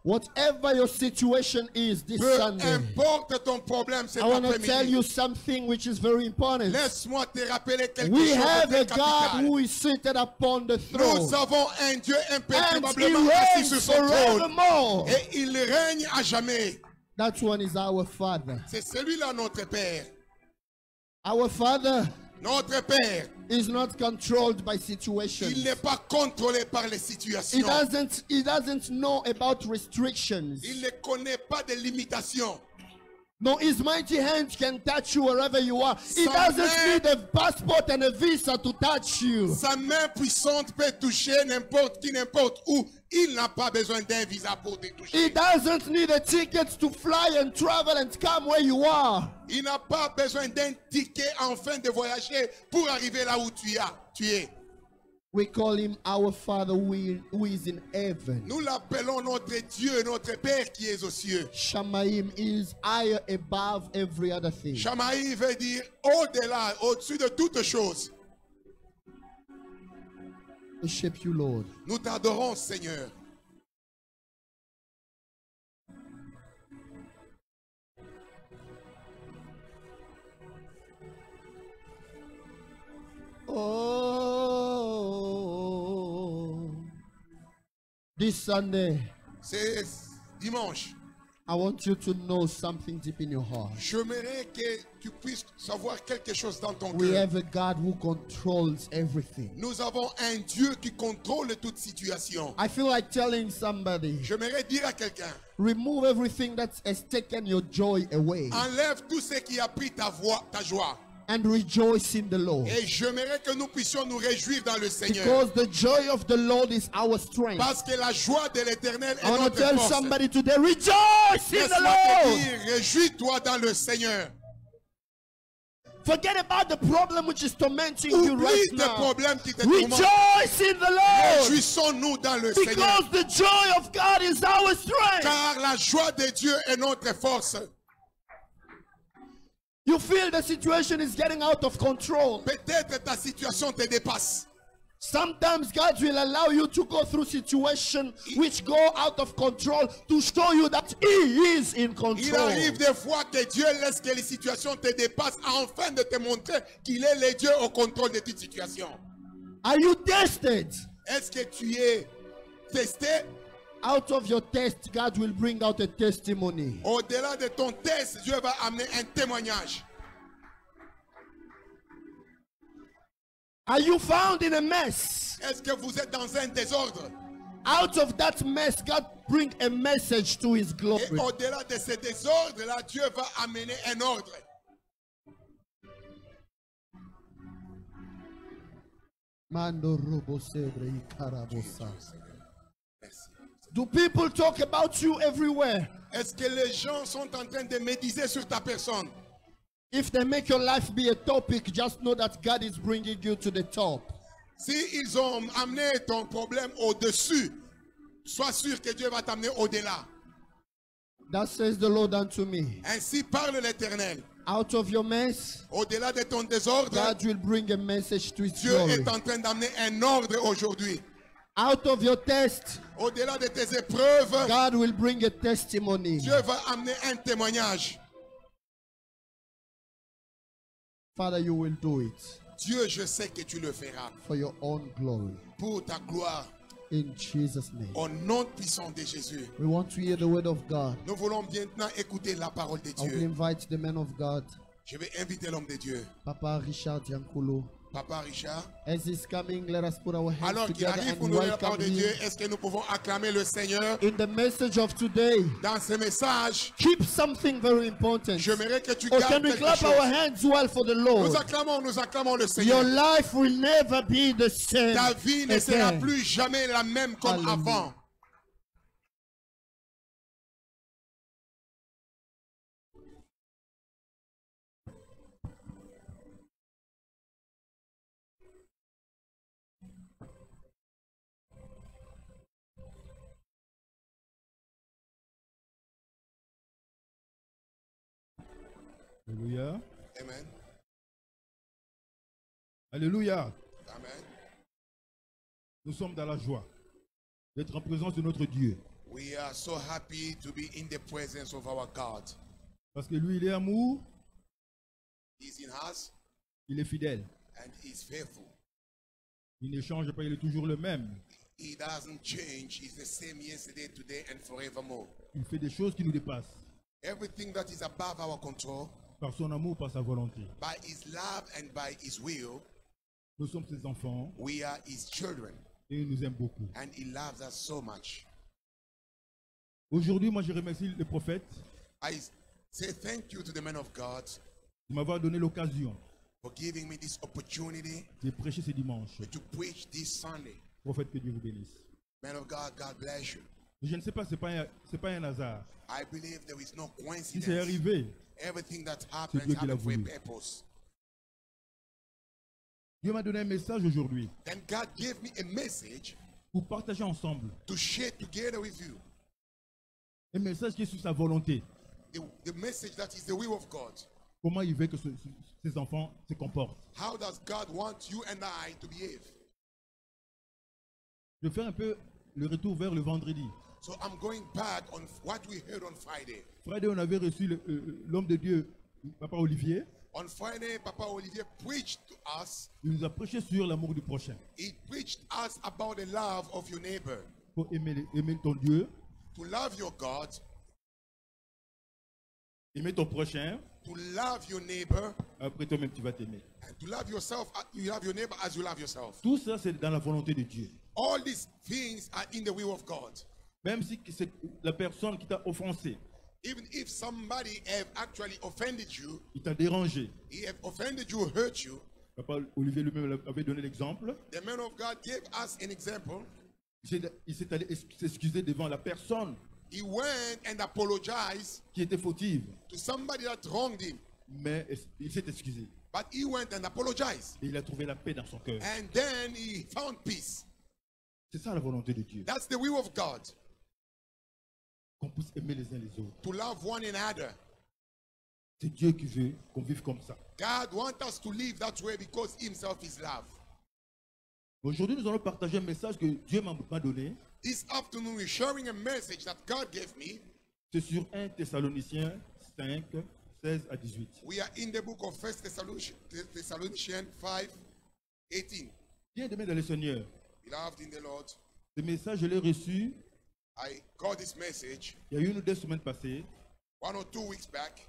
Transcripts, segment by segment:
Whatever your situation is this Peu Sunday, importe ton problème cet I want to tell après-midi, you something which is very important. laisse-moi te rappeler quelque We chose have de a très God capital. who is seated upon the Nous throne, avons un Dieu and He imperturbablement assis sur reigns son trône. forevermore. Et il règne à jamais. That one is our Father. C'est celui-là notre Père. Our Father Notre Père, is not controlled by il situations. n'est pas contrôlé par les He situations. doesn't know about restrictions. Il ne connaît pas de limitations. No, His mighty hand can touch you wherever you are. He Sa doesn't main- need a passport and a visa to touch you. Sa main puissante peut toucher n'importe qui, n'importe où. Il n'a pas besoin d'un visa pour te He toucher. doesn't need a ticket to fly and travel and come where you are. Il n'a pas besoin d'un ticket afin de voyager pour arriver là où tu es. We call Him our Father who is in heaven. Nous l'appelons notre Dieu, notre Père qui est aux cieux. Shamaim is higher above every other thing. Shamaï veut dire au-delà, au-dessus de toutes choses. Worship you, Lord. Nous t'adorons, Seigneur. Oh, this Sunday, C'est dimanche. I want you to know something deep in your heart. J'aimerais que tu puisses savoir quelque chose dans ton We cœur. have a God who controls everything. Nous avons un Dieu qui contrôle toute situation. I feel like telling somebody, J'aimerais dire à quelqu'un, remove everything that has taken your joy away enlève tout ce qui a pris ta joie. and rejoice in the Lord. Et j'aimerais que nous puissions nous réjouir dans le Seigneur. Because the joy of the Lord is our strength. Parce que la joie de l'Éternel est I want to notre tell force. somebody today, rejoice in the Laisse-moi te Lord. dire, réjouis-toi dans le Seigneur. Forget about the problem which is tormenting you Oublie right tes now. problèmes qui te tourmentent. Rejoice in the Lord. Réjouissons-nous dans le Seigneur. Because the joy of God is our strength. Car la joie de Dieu est notre force. You feel the situation is getting out of control. Peut-être ta situation te dépasse. Sometimes God will allow you to go through situations which go out of control to show you that He is in Il control. arrive des fois que Dieu laisse que les situations te dépassent afin de te montrer qu'il est le Dieu au contrôle de toute situation. Are you tested? Est-ce que tu es testé? Out of your test, God will bring out a testimony. Au-delà de ton test, Dieu va amener un témoignage. Are you found in a mess? Est-ce que vous êtes dans un désordre? Out of that mess, God bring a message to His Et glory. au-delà de ce désordre-là, Dieu va amener un ordre. Mando robo sebre ikarabosa. Merci. Do people talk about you everywhere? Est-ce que les gens sont en train de médiser sur ta personne? If they make your life be a topic, just know that God is bringing you to the top. Si ils ont amené ton problème au-dessus, sois sûr que Dieu va t'amener au-delà. That says the Lord unto me. Ainsi parle l'Éternel. Out of your mess, Au-delà de ton désordre, God will bring a message to His Dieu glory. est en train d'amener un ordre aujourd'hui. Out of your test, Au-delà de tes épreuves, God will bring a testimony. Dieu va amener un témoignage. Father, you will do it Dieu, je sais que tu le feras for your own glory. pour ta gloire. In Jesus' name. Au nom puissant de Jésus. We want to hear the word of God. Nous voulons maintenant écouter la parole de I will Dieu. invite the man of God, Je vais inviter l'homme de Dieu. Papa Richard Yankulo. Papa Richard. As he's coming, let us put our hands Alors qu'il together arrive and pour nous donner la welcome parole de Dieu, him. est-ce que nous pouvons acclamer le Seigneur In the message of today, dans ce message? keep something very important. J'aimerais que tu Or gardes can we quelque clap chose. our hands well for the Lord? Nous acclamons le Your Seigneur. life will never be the same. Ta vie ne sera again. plus jamais la même comme Alléluia. avant. Alléluia. Amen. Alléluia. Amen. Nous sommes dans la joie d'être en présence de notre Dieu. We are so happy to be in the presence of our God. Parce que lui, il est amour, He's in us il est fidèle. and He's faithful. Il ne change pas, il est toujours le même. He doesn't change. He's the same yesterday, today, and forevermore. Il fait des choses qui nous dépassent. Everything that is above our control, Par son amour, par sa volonté. by His love and by His will, Nous sommes ses enfants we are His children. et il nous aime beaucoup. And He loves us so much. Aujourd'hui, moi, je remercie le prophète I say thank you to the man of God de m'avoir donné l'occasion for giving me this opportunity de prêcher ce dimanche. to preach this Sunday. Prophète, que Dieu vous bénisse. Man of God, God bless you. Je ne sais pas, c'est pas un hasard. I believe there is no Si c'est coincidence. arrivé, Everything that C'est happens Dieu qui l'a happens for a voulu. purpose. Dieu m'a donné un message aujourd'hui Then God gave me a message pour partager ensemble. to share together with you. Un message qui est sur sa volonté. The message that is the will of God. Comment il veut que ses enfants se comportent. How does God want you and I to behave? Je vais faire un peu le retour vers le vendredi. So I'm going back on what we heard on Friday. Friday, on avait reçu l'homme de Dieu, Papa Olivier. On Friday, Papa Olivier preached to us. Il nous a prêché sur l'amour du prochain. He preached us about the love of your neighbor. Pour aimer ton Dieu, To love your God, aimer ton prochain, to love your neighbor, après toi-même tu vas t'aimer. and to love yourself. You love your neighbor as you love yourself. Tout ça, c'est dans la volonté de Dieu. All these things are in the will of God. Même si c'est la personne qui t'a offensé, Even if somebody have actually offended you, qui t'a dérangé. he have offended you, hurt you, Papa Olivier lui-même avait donné l'exemple. the man of God gave us an example. Il s'est allé s'excuser devant la personne He went and apologized qui était fautive, to somebody that wronged him. mais il s'est excusé. But he went and apologized. Et il a trouvé la paix dans son cœur. And then he found peace. C'est ça la volonté de Dieu. That's the will of God. Qu'on puisse aimer les uns les autres. To love one another. C'est Dieu qui veut qu'on vive comme ça. God wants us to live that way because himself is love. Aujourd'hui, nous allons partager un message que Dieu m'a donné. This afternoon we're sharing a message that God gave me. C'est sur 1 Thessaloniciens 5, 16 à 18. We are in the book of 1 Thessalonians 5, 18. Bien-aimés dans le Seigneur, Beloved in the Lord, ce message, je l'ai reçu I got this message il y a 1 ou 2 semaines passées. 1 or 2 weeks back.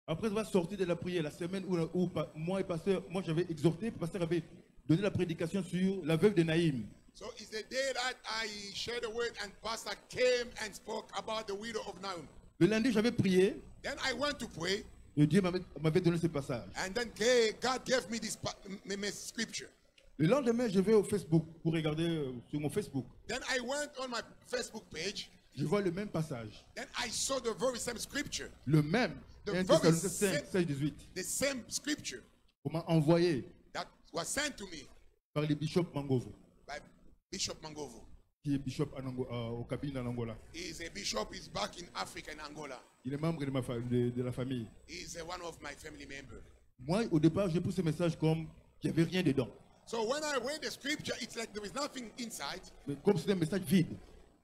Après avoir sorti de la prière, la semaine où moi et pasteur, moi j'avais exhorté, le pasteur avait donné la prédication sur la veuve de Naïm. So it's the day that I shared the word and pastor came and spoke about the widow of Naum. Le lundi, j'avais prié Then I went to pray et Dieu m'avait donné ce passage. and then God gave me this scripture. Le lendemain, je vais au Facebook pour regarder sur mon Facebook. Then I went on my Facebook page. Je vois le même passage. Then I saw the very same scripture. Le même. The 1 very Thessaloniciens 5, 16, 18. The same scripture On m'a envoyé that was sent to me par le bishop Mangovo, by Bishop Mangovo. qui est bishop au cabine en Angola. He is a bishop. He's back in Africa, in Angola. Il est membre de la famille. He is one of my family members. Moi, au départ, j'ai pris ce message comme qu'il n'y avait rien dedans. So when I read the scripture, it's like there is nothing inside. Mais comme c'était un message vide.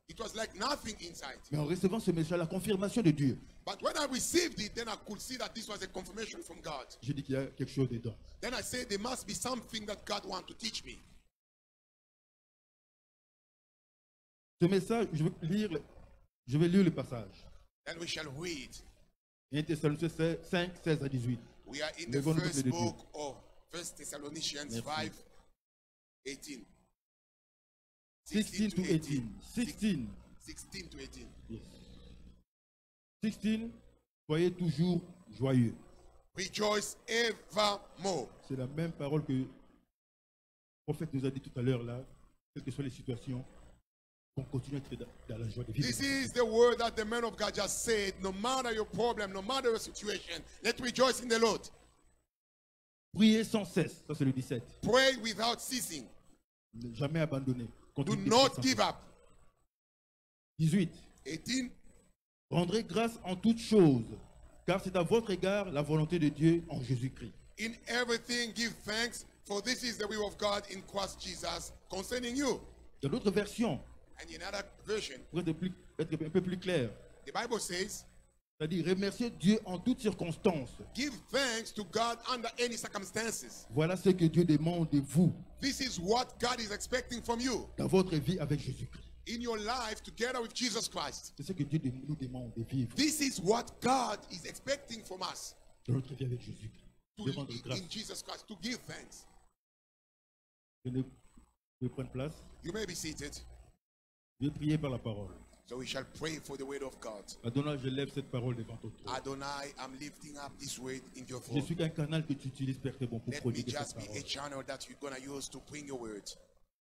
It was like nothing inside. Mais en recevant ce message, la confirmation de Dieu, But when I received it, then I could see that this was a confirmation from God. j'ai dit qu'il y a quelque chose dedans. Then I said there must be something that God wants to teach me. Ce message, je vais lire le passage. Then we shall read. 1 Thessaloniciens 5, 16 à 18. We are in the Levons-nous first peuple de Dieu. book of 1 Thessalonians Merci. 5, 18. 16 to 18. 16. 16 to 18. Yes. 16. Soyez toujours joyeux. Rejoice evermore. C'est la même parole que le prophète nous a dit tout à l'heure là, quelles que soient les situations, qu'on continue à être dans la joie de vivre. This is the word that the man of God just said. No matter your problem, no matter your situation, let's rejoice in the Lord. Priez sans cesse. Ça c'est le 17. Pray without ceasing. Ne jamais abandonner. Do Continuez de not prier sans give cesse. up. 18. 18. Rendrez grâce en toutes choses, car c'est à votre égard la volonté de Dieu en Jésus-Christ. In everything give thanks, for this is the will of God in Christ Jesus concerning you. Dans l'autre version, And in another version, pour être un peu plus clair, the Bible says, c'est-à-dire remercier Dieu en toutes circonstances. give thanks to God under any circumstances. Voilà ce que Dieu demande de vous This is what God is expecting from you dans votre vie avec Jésus-Christ. in your life together with Jesus Christ. C'est ce que Dieu nous demande de vivre This is what God is expecting from us dans notre vie avec Jésus-Christ. to De rendre live grâce. in Jesus Christ, to give thanks. Vous pouvez prendre place. You may be seated. Je vais prier par la parole. So we shall pray for the word of God. Adonai, je lève cette parole devant ton trône. Adonai, I'm lifting up this word in your Je throne. suis qu'un canal que tu utilises, Père très bon, pour Let me prodiguer cette just be a parole. channel that you're going to use to bring your word.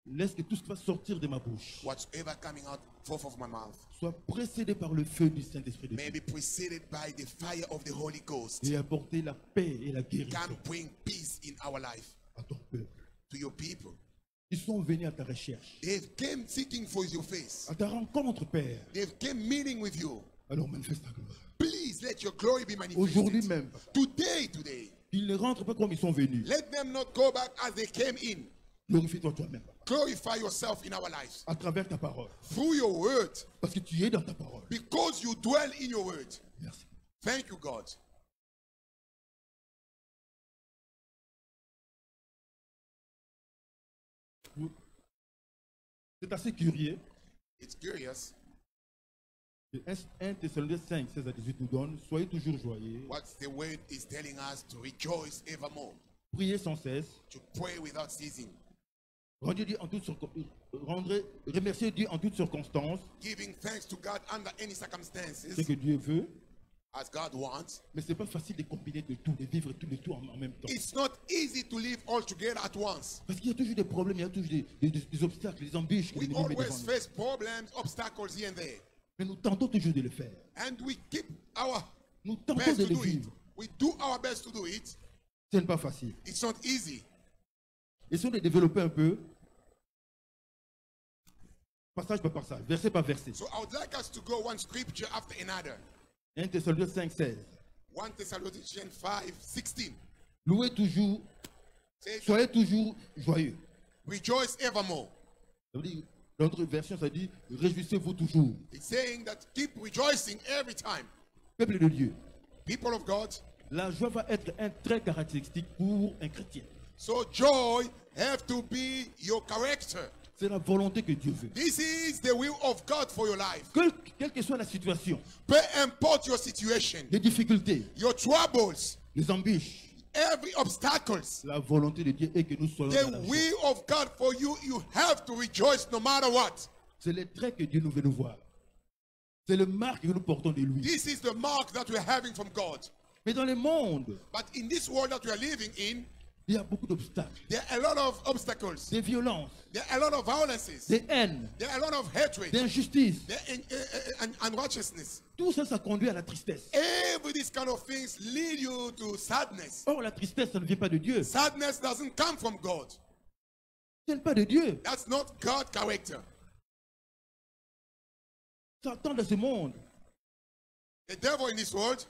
Laisse que tout ce qui va sortir de ma bouche Whatsoever coming out forth of my mouth soit précédé par le feu du Saint-Esprit de may Dieu be preceded by the fire of the Holy Ghost. et apporter la paix et la guérison Can bring peace in our life à ton peuple. to your people. Ils sont venus à ta recherche, They came seeking for your face. à ta rencontre, Père. They came meeting with you. Alors manifeste ta gloire. Please let your glory be Aujourd'hui manifested. même, Today. ils ne rentrent pas comme ils sont venus. Let them not go back as they came in. Glorifie-toi toi-même Glorify yourself in our lives à travers ta parole. through your word, Parce que tu es dans ta parole. because you dwell in your word. Merci. Thank you, God. C'est assez curieux. It's curious 1 Thessaloniciens 5, 16 à 18 nous donne, soyez toujours joyeux, what the word is telling us, to rejoice evermore, priez sans cesse, to pray without ceasing, remerciez Dieu en toutes circonstances, giving thanks to God under any ce circumstances que Dieu veut, as God wants. mais c'est pas facile de combiner de tout, de vivre tout le tout en même temps. It's not easy to live all together at once. Parce qu'il y a toujours des problèmes, il y a toujours des obstacles, des embûches que We l'ennemi met devant always nous. face problems, obstacles here and there, Mais nous tentons toujours de le faire. and we keep our Nous tentons best de to le do it. vivre. We do our best to do it. Ce n'est pas facile. It's not easy. Essayons de développer un peu, passage par passage, verset par verset. So I would like us to go one scripture after another. 1 Thessaloniciens 5, 16. 1 Thessalonians 5, 16. Louez toujours, Says, soyez toujours joyeux. rejoice evermore. Ça veut dire, dans notre version, ça dit réjouissez-vous toujours. It's saying that keep rejoicing every time. Peuple de Dieu, People of God, la joie va être un trait caractéristique pour un chrétien. so joy have to be your character. C'est la volonté que Dieu veut. This is the will of God for your life. Quelle que soit la situation, Peu importe your situation, les difficultés, your troubles, les embûches, every obstacles, la volonté de Dieu est que nous soyons dans la the joie. will of God for you, you have to rejoice no matter what. C'est le trait que Dieu nous veut nous voir. C'est le marque que nous portons de lui. This is the mark that we're having from God. Mais dans le monde, But in this world that we are living in, il y a beaucoup d'obstacles, there are a lot of obstacles. des violences, There are a lot of violences. des haines, There are a lot of hatred. des injustices. There are unrighteousness. Tout ça, ça conduit à la tristesse. Every these kind of things lead you to sadness. Or, la tristesse, ça ne vient pas de Dieu. Ça Sadness doesn't come from God. ne vient pas de Dieu. That's not God's character. Satan dans ce monde, The devil in this world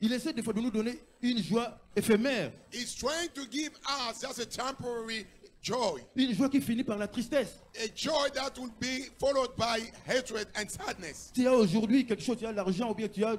il essaie des fois de nous donner une joie éphémère. is trying to give us just a temporary joy. Une joie qui finit par la tristesse. A joy that will be followed by hatred and sadness. Tu as aujourd'hui quelque chose, tu as l'argent ou bien tu as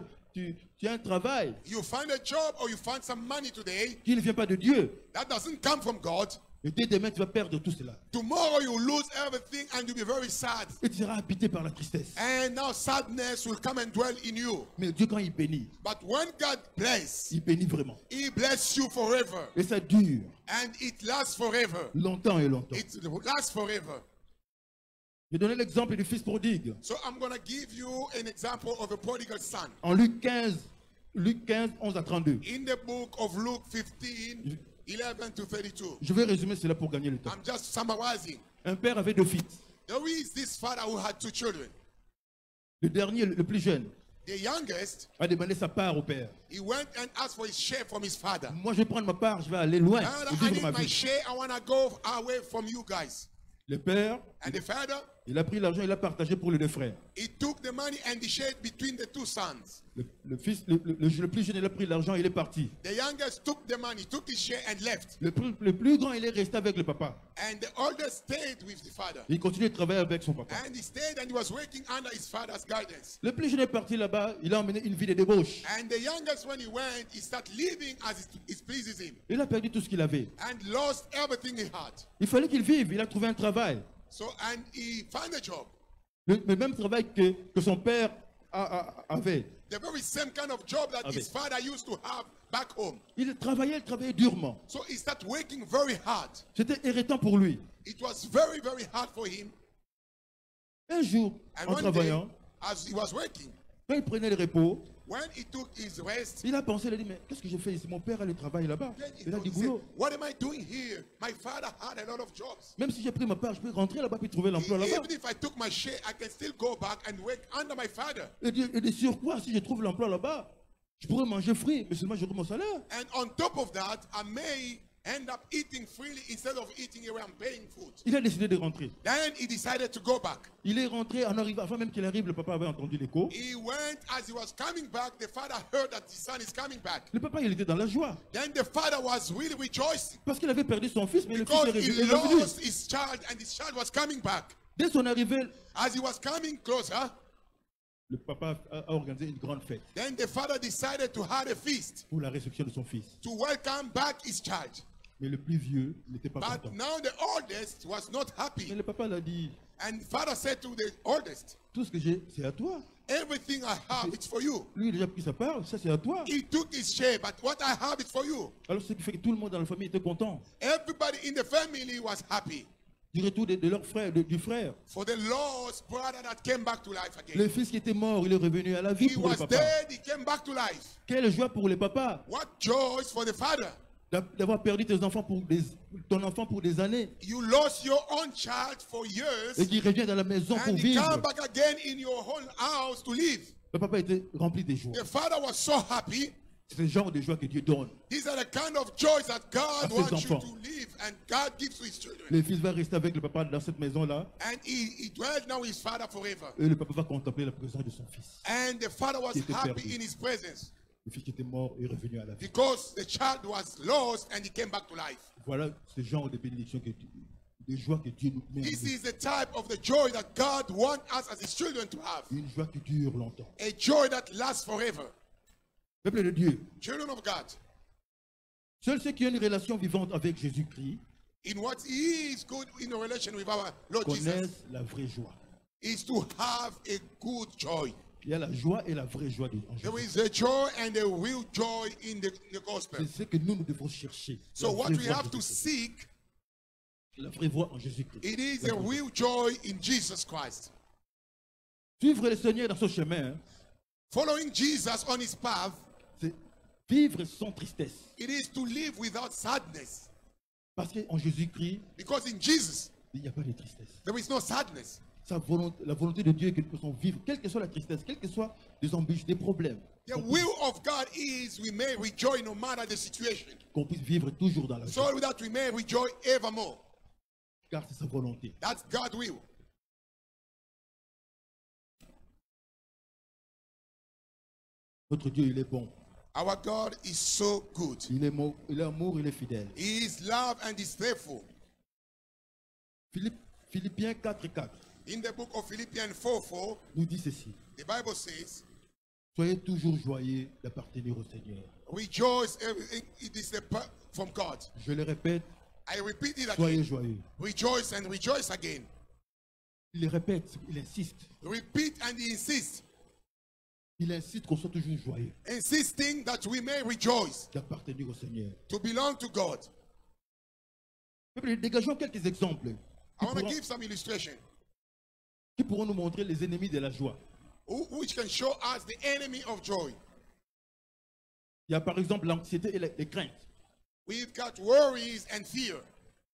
un travail You find a job or you find some money today, qui ne vient pas de Dieu. that doesn't come from God. Et dès demain, tu vas perdre tout cela. Tomorrow you lose everything and you'll be very sad. Et tu seras habité par la tristesse. And now sadness will come and dwell in you. Mais Dieu, quand il bénit, But when God bless, il bénit vraiment. He bless you forever. Et ça dure And it lasts forever. longtemps et longtemps. It lasts forever. Je vais donner l'exemple du fils prodigue. So I'm going to give you an example of a prodigal son. En Luc 15, 11 à 32. In the book of Luke 15, 11 to 32. Je vais résumer cela pour gagner le temps. I'm just summarizing. Un père avait deux fils. There is this father who had two children. Le dernier, le plus jeune, The youngest, a demandé sa part au père. he went and asked for his share from his father. Moi, je vais prendre ma part, je vais aller loin Father, et I vivre need ma my vie. share. I want to go away from you guys. Le père, And the father, Il a pris l'argent, il a partagé pour les deux frères. He took the money and he shared between the two sons. Le fils, le plus jeune, il a pris l'argent, il est parti. The youngest took the money, took his share and left. Le plus grand, il est resté avec le papa. And the oldest stayed with the father. Il continue de travailler avec son papa. And he stayed and he was working under his father's guidance. Le plus jeune est parti là-bas, il a emmené une vie de débauche. And the youngest, when he went, he started living as it pleases him. Il a perdu tout ce qu'il avait. And lost everything he had. Il fallait qu'il vive, il a trouvé un travail. So, and he found a job. Le même travail que son père avait. The very same kind of job that his father used to have back home. Il travaillait durement. So he started working very hard. C'était irritant pour lui. It was very, very hard for him. Un jour, And en one travaillant, day, as he was working, quand il prenait le repos, when he took his rest, il a pensé, il a dit, mais qu'est-ce que je fais ici? Mon père a le travail là-bas. then he Il a thought, du he said, boulot. what am I doing here? My father had a lot of jobs. Même si j'ai pris ma part, je peux rentrer là-bas et trouver l'emploi là-bas. Even if I took my share, I can still go back and work under my father. Et de surcroît, si je trouve l'emploi là-bas, je pourrais manger frit, mais seulement j'aurai mon salaire. And on top of that, I may end up eating freely instead of eating where I'm paying food. Il a décidé de rentrer. Then he decided to go back. Il est rentré en arrivant, avant même qu'il arrive, le papa avait entendu l'écho. He went, as he was coming back, the father heard that his son is coming back. Le papa, il était dans la joie. Then the father was really rejoicing Parce qu'il avait perdu son fils, mais le fils because est he revenu. lost his child and his child was coming back. Dès son arrivée, As he was coming closer, le papa a organisé une grande fête then the father decided to have a feast pour la réception de son fils. to welcome back his child. Mais le plus vieux n'était pas But content. now the oldest was not Mais happy. le papa l'a dit, And father said to the oldest, tout ce que j'ai, c'est à toi. everything I have, it's for you. Lui, il a déjà pris sa part, ça c'est à toi. He took his share, but what I have is for you. Alors ce qui fait que tout le monde dans la famille était content. Everybody in the family was happy Du retour de leur frère, du frère. for the lost brother that came back to life again. Le fils qui était mort, il est revenu à la vie He pour le was papa. dead, he came back to life. Quelle joie pour les papas What joy for the father. d'avoir perdu ton enfant pour des années You lost your own child for years, et qui revient dans la maison pour and he vivre. come back again in your own house to live. Le papa était rempli de joie. The father was so happy. C'est le genre de joie que Dieu donne. These are the kind of joys that God À ses wants you enfants. to live, and God gives to his children. Le fils va rester avec le papa dans cette maison-là And he dwelled now with his father forever. et le papa va contempler la présence de son fils. And the father was Qui était happy perdu. in his presence Le fils qui était mort est revenu à la vie. because the child was lost and he came back to life. Voilà ce genre de bénédiction, de joie que Dieu nous met. en This nous. is the type of the joy that God wants us as his children to have. Une joie qui dure longtemps. A joy that lasts forever. Peuple de Dieu, Children of God, seuls ceux qui ont une relation vivante avec Jésus-Christ in what is good in a relation with our Lord Jesus, connaissent la vraie joie. is to have a good joy. Il y a la joie et la vraie joie en There Jésus. is a joy and a real joy in the gospel. C'est ce que nous devons chercher. So La what vraie we voie have en to Jésus-Christ. seek, La vraie voie en Jésus-Christ. it is La a vraie real joy in Jesus Christ. Suivre le Seigneur dans son chemin, hein, Following Jesus on his path, c'est vivre sans tristesse. it is to live without sadness. Parce qu'en Jésus-Christ, Because in Jesus, il n'y a pas de tristesse. there is no sadness. La volonté de Dieu est que nous puissions vivre, quelle que soit la tristesse, quelles que soient les embûches, des problèmes, The will of God is we may rejoice no matter the situation, qu'on puisse vivre toujours dans la joie. so that we may rejoice evermore. Car c'est sa volonté. That's God's will. Notre Dieu, il est bon. Our God is so good. Il est amour, il est fidèle. He is love and is faithful. Philippiens 4:4 In the book of Philippians 4:4, nous dit ceci. the Bible says, Soyez toujours joyeux d'appartenir au Seigneur. rejoice, everything. It is from God. Je le répète, I repeat it soyez again. joyeux. Rejoice and rejoice again. Il le répète, il insiste. Repeat and insists, Il insiste qu'on soit toujours joyeux insisting that we may rejoice, d'appartenir au Seigneur. to belong to God. Dégageons quelques exemples I want to give some illustration qui pourront nous montrer les ennemis de la joie. which can show us the enemy of joy. Il y a par exemple l'anxiété et les craintes. We've got worries and fear.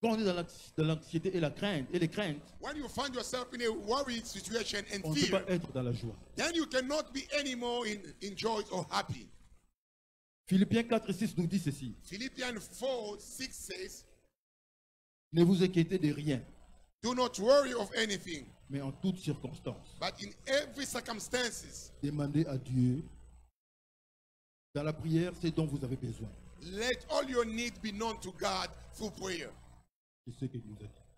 Quand on est dans l'anxiété et la crainte et les craintes, When you find yourself in a worried situation and on ne peut fear, pas être dans la joie. then you cannot be anymore in joy or happy. Philippiens 4:6 nous dit ceci. Philippians 4:6 says, Ne vous inquiétez de rien, Do not worry of anything, mais en toutes circonstances, but in every circumstances, demandez à Dieu, dans la prière, ce dont vous avez besoin. let all your needs be known to God through prayer. C'est ce que Dieu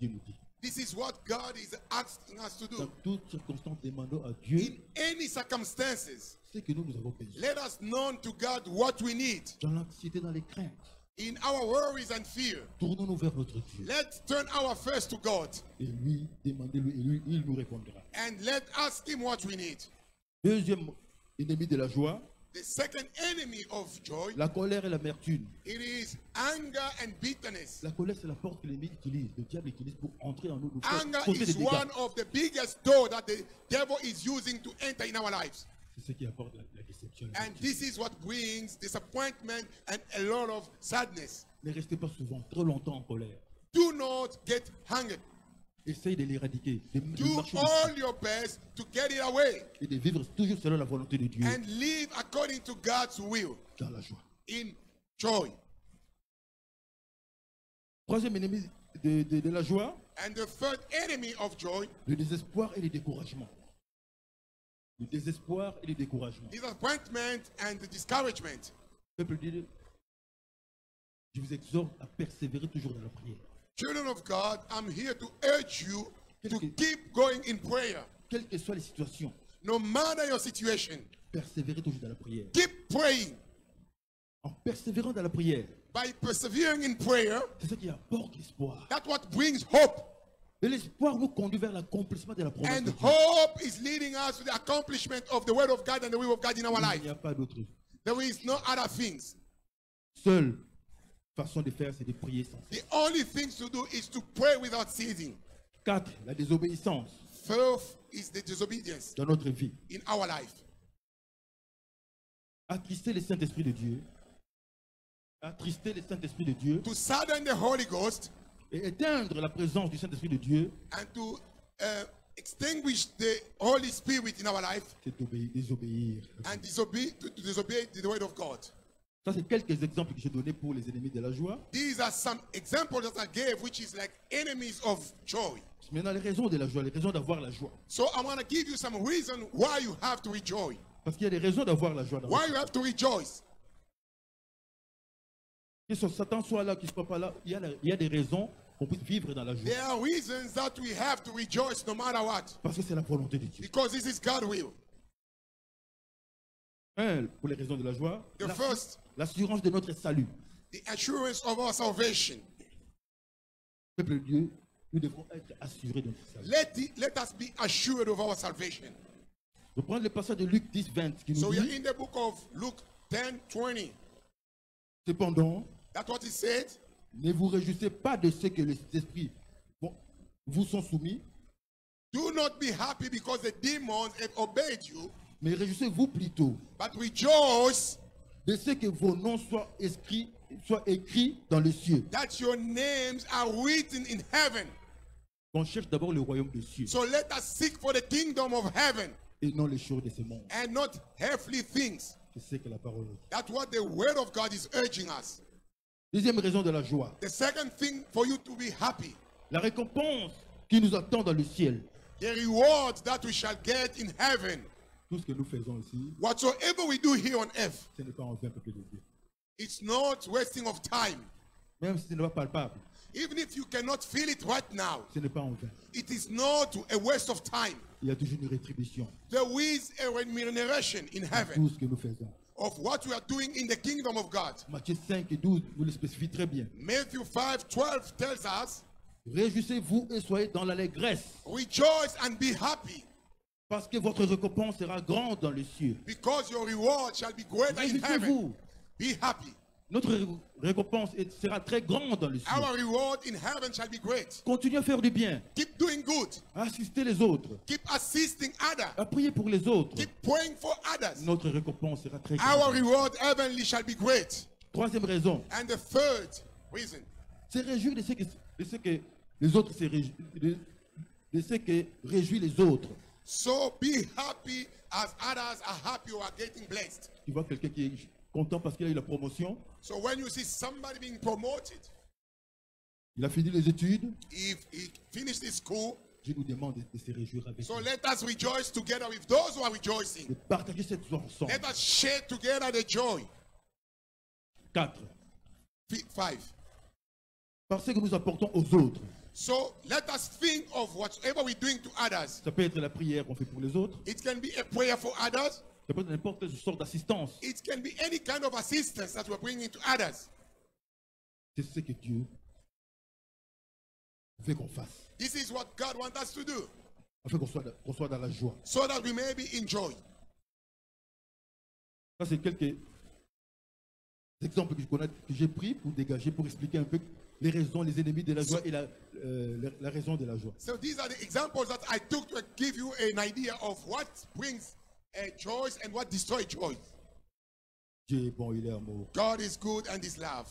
nous dit. This is what God is asking us to Dans do. toutes circonstances, demandons à Dieu In any circumstances, ce que nous avons besoin. let us know to God what we need. Dans l'anxiété, dans les craintes, In our worries and fear, tournons-nous vers notre Dieu. let's turn our face to God Et lui, demandez-lui, et lui, il nous répondra. and let ask Him what we need. Deuxième ennemi de la joie, The second enemy of joy, la colère et l'amertume. it is anger and bitterness. La colère, c'est la porte que l'ennemi utilise, le diable utilise pour entrer en nous, nous faire Anger causer des is dégâts. one of the biggest door that the devil is using to enter in our lives. C'est ce qui apporte la déception. la And déception. this is what brings disappointment and a lot of sadness. Ne restez pas souvent, trop longtemps en colère. Do not get hungry. Essayez de l'éradiquer, de Do marcher all your best to get it away et de vivre toujours selon la volonté de Dieu and live according to God's will dans la joie. in joy. Troisième ennemi de la joie, And the third enemy of joy, le désespoir et le découragement. Le désespoir et le découragement. disappointment and the discouragement. Peuple de Dieu, je vous exhorte à persévérer toujours dans la prière. Children of God, I'm here to urge you to keep going in prayer. Quelles que soient les situations, No matter your situation, persévérez toujours dans la prière. keep praying. En persévérant dans la prière, By persevering in prayer, c'est ce qui apporte l'espoir. that's what brings hope. Et l'espoir nous conduit vers l'accomplissement de la promesse And de Dieu. hope is leading us to the accomplishment of the word of God and the will of God in our Il life. n'y a pas d'autre. There is no other things. Seule façon de faire, c'est de prier sans cesse. The only thing to do is to pray without ceasing. 4. La désobéissance Fourth is the disobedience dans notre vie. in our life. Attrister le Saint-Esprit de Dieu. Attrister le Saint-Esprit de Dieu To sadden the Holy Ghost et éteindre la présence du Saint-Esprit de Dieu, and to extinguish the Holy Spirit in our life c'est désobéir. and disobey the word of God. Ça, c'est quelques exemples que j'ai donnés pour les ennemis de la joie. These are some examples that I gave, which is like enemies of joy. Maintenant, les raisons de la joie, les raisons d'avoir la joie. So I want to give you some reason why you have to rejoice. Parce qu'il y a des raisons d'avoir la joie. Dans Why you have to rejoice. Que Satan soit là, qu'il ne soit pas là, il y a des raisons qu'on puisse vivre dans la joie. There are reasons that we have to rejoice no matter what. Parce que c'est la volonté de Dieu. Because this is God's will. Un, pour les raisons de la joie, The first, l'assurance de notre salut. the assurance of our salvation. Peuple de Dieu, nous devons être assurés de notre salut. Let us be assured of our salvation. Je prends le passage de Luc 10, 20 qui nous So we are dit, in the book of Luke 10:20. cependant, That's what he said. ne vous réjouissez pas de ce que les esprits vous sont soumis, Do not be happy because the demons have obeyed you, mais réjouissez-vous plutôt but rejoice de ce que vos noms soient écrits dans les cieux. that your names are written in heaven. On cherche d'abord le royaume des cieux So let us seek for the kingdom of heaven et non les choses de ce monde. and not earthly things. C'est ce que la parole dit. That's what the word of God is urging us. Deuxième raison de la joie, The second thing for you to be happy, la récompense qui nous attend dans le ciel. the reward that we shall get in heaven. Tout ce que nous faisons ici, Whatsoever we do here on earth, ce n'est pas en vain, peuple de Dieu. it's not wasting of time. Même si ce n'est pas palpable, Even if you cannot feel it right now, ce n'est pas en vain. it is not a waste of time. Il y a toujours une rétribution. There is a remuneration in heaven Tout ce que nous faisons. of what we are doing in the kingdom of God. Matthieu 5 et 12 nous le spécifie très bien. Matthew 5:12 tells us, Réjouissez-vous et soyez dans l'allégresse, rejoice and be happy, parce que votre récompense sera grande dans les cieux. because your reward shall be greater in heaven. Réjouissez-vous. Be happy. Notre récompense sera très grande dans les cieux. Our reward in heaven shall be great. Continuez à faire du bien, Keep doing good. à assister les autres, Keep assisting others. à prier pour les autres. Keep praying for others. Notre récompense sera très Our grande. reward heavenly shall be great. Troisième raison, And the third reason, c'est réjouir de ce que les autres se réjouissent, de ce que réjouit les autres. so be happy as others are happy or are getting blessed. Tu vois quelqu'un qui est content parce qu'il a eu la promotion, So when you see somebody being promoted, Il a fini les études. If he finished his school, Dieu nous demande de se réjouir avec so lui, let us rejoice together with those who are rejoicing. de partager cette joie ensemble. Let us share together the joy. 4. 5. Parce que nous apportons aux autres. So let us think of whatever we're doing to others. Ça peut être la prière qu'on fait pour les autres. It can be a prayer for others. Ça peut être n'importe quelle sorte d'assistance. It can be any kind of assistance that we're bringing to others. C'est ce que Dieu veut qu'on fasse. This is what God wants us to do, Afin qu'on soit dans la joie. so that we may be in joy. Ça, c'est quelques exemples que je connais, que j'ai pris pour dégager, pour expliquer un peu les raisons, les ennemis de la joie et la raison de la joie. So these are the examples that I took to give you an idea of what brings joy and what destroys joy. Dieu est bon, il est amour. God is good and is love,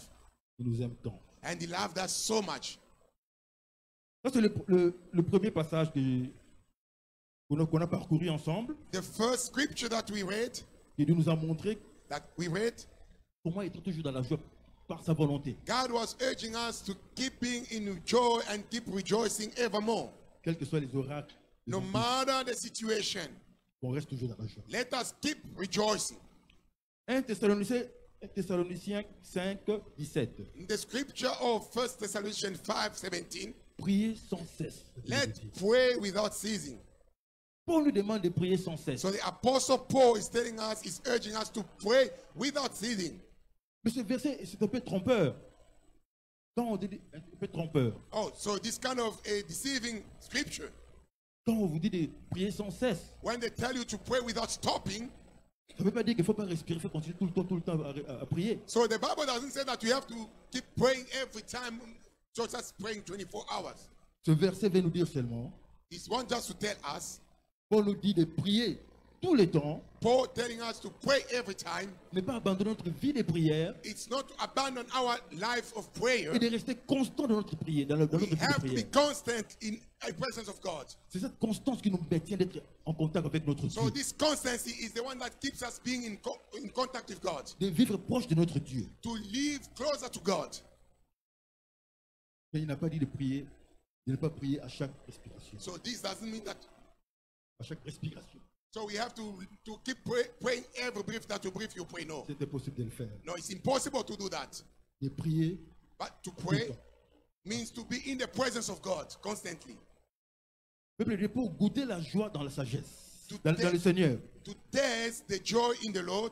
Il nous aime tant. and He loved us so much. Ça, c'est le premier passage qu'on a parcouru ensemble, The first scripture that we read, qui nous a montré comment être toujours dans la joie par sa volonté. God was urging us to keep being in joy and keep rejoicing evermore. Quels que soient les oracles, les No embûches, matter the situation, on reste toujours dans la joie. let us keep rejoicing. 1 Thessaloniciens 5, 17. In the scripture of 1 Thessalonians 5:17, Priez sans cesse. let's pray without ceasing. Paul nous demande de prier sans cesse. So the Apostle Paul is telling us, is urging us to pray without ceasing. Mais ce verset, c'est un peu trompeur. Quand on dit un peu trompeur, Oh, so this kind of a deceiving scripture. quand on vous dit de prier sans cesse, When they tell you to pray without stopping, ça ne veut pas dire qu'il ne faut pas respirer, il faut continuer tout le temps à prier. so the Bible doesn't say that you have to keep praying every time, just as praying 24 hours. Ce verset vient nous dire seulement, It's one just to tell us, Paul nous dit de prier tout le temps, Paul telling us to pray every time. ne pas abandonner notre vie de prière It's not to abandon our life of prayer. et de rester constant dans notre prière, dans notre We vie de have to be prière. constant in the presence of God. C'est cette constance qui nous maintient d'être en contact avec notre So Dieu, this constancy is the one that keeps us being in contact with God, de vivre proche de notre Dieu. to live closer to God. Mais il n'a pas dit de prier, de ne pas prier à chaque respiration. So this doesn't mean that. À chaque respiration. So we have to keep praying every breath that you breathe, you pray. No, C'était possible de le faire. no, it's impossible to do that. De prier, But to pray means to be in the presence of God constantly. peuple de Dieu, pour goûter la joie dans la sagesse, Tout dans est- le Seigneur. To taste the joy in the Lord,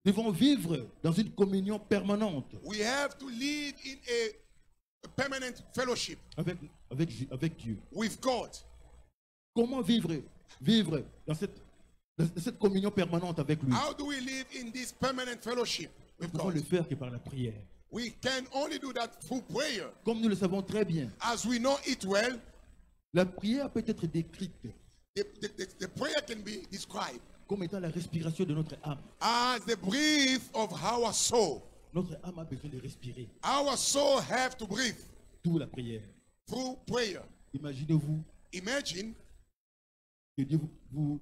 Nous devons vivre dans une communion permanente we have to live in a permanent fellowship avec Dieu. with God. Comment vivre dans cette communion permanente avec lui? How do we live in this permanent fellowship Nous with pouvons le God? faire que par la prière. We can only do that through prayer. Comme nous le savons très bien, As we know it well, la prière peut être décrite the prayer can be described comme étant la respiration de notre âme. as the breath of our soul. Notre âme a besoin de respirer. Our soul have to breathe D'où la prière. through prayer. Imaginez-vous Imagine que Dieu vous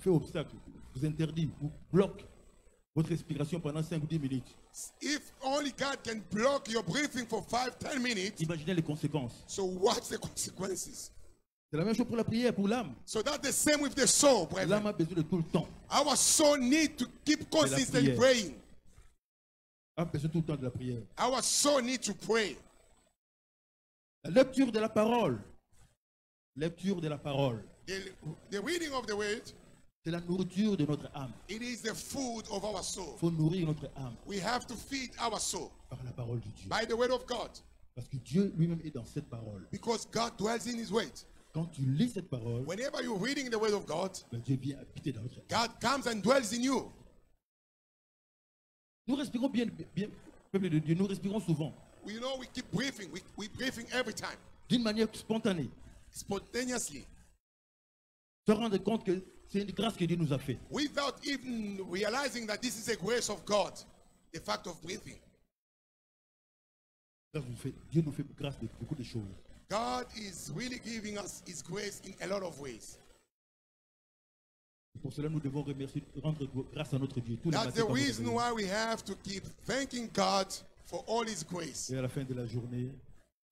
fait obstacle, vous interdit, vous bloque votre respiration pendant 5 ou 10 minutes. if only God can block your breathing for 5-10 minutes. Imaginez les conséquences. So what's the consequences? C'est la même chose pour la prière, pour l'âme. So that's the same with the soul, L'âme brethren. a besoin de tout le temps. Our soul need to keep consistently prière. praying. A besoin tout le temps de la prière. Our soul need to pray. La lecture de la parole. Lecture de la parole. The reading of the word, C'est la nourriture de notre âme. it is the food of our soul. Il faut nourrir notre âme We have to feed our soul par la parole de Dieu. by the word of God, Parce que Dieu lui-même est dans cette parole. because God dwells in His word. Quand tu lis cette parole, Whenever you're reading the word of God, ben Dieu vient habiter dans notre âme. God comes and dwells in you. Nous respirons bien, peuple de Dieu, nous respirons souvent, We know we keep breathing. We breathing every time, d'une manière spontanée, spontaneously, se rendre compte que c'est une grâce que Dieu nous a faite. without even realizing that this is a grace of God. The fact of breathing. Dieu nous fait grâce de beaucoup de choses. God is really giving us His grace in a lot of ways. Et pour cela, nous devons remercier, rendre grâce à notre Dieu. Tous les That's matins the quand nous reason réveillons. why we have to keep thanking God for all his grace. Et à la fin de la journée,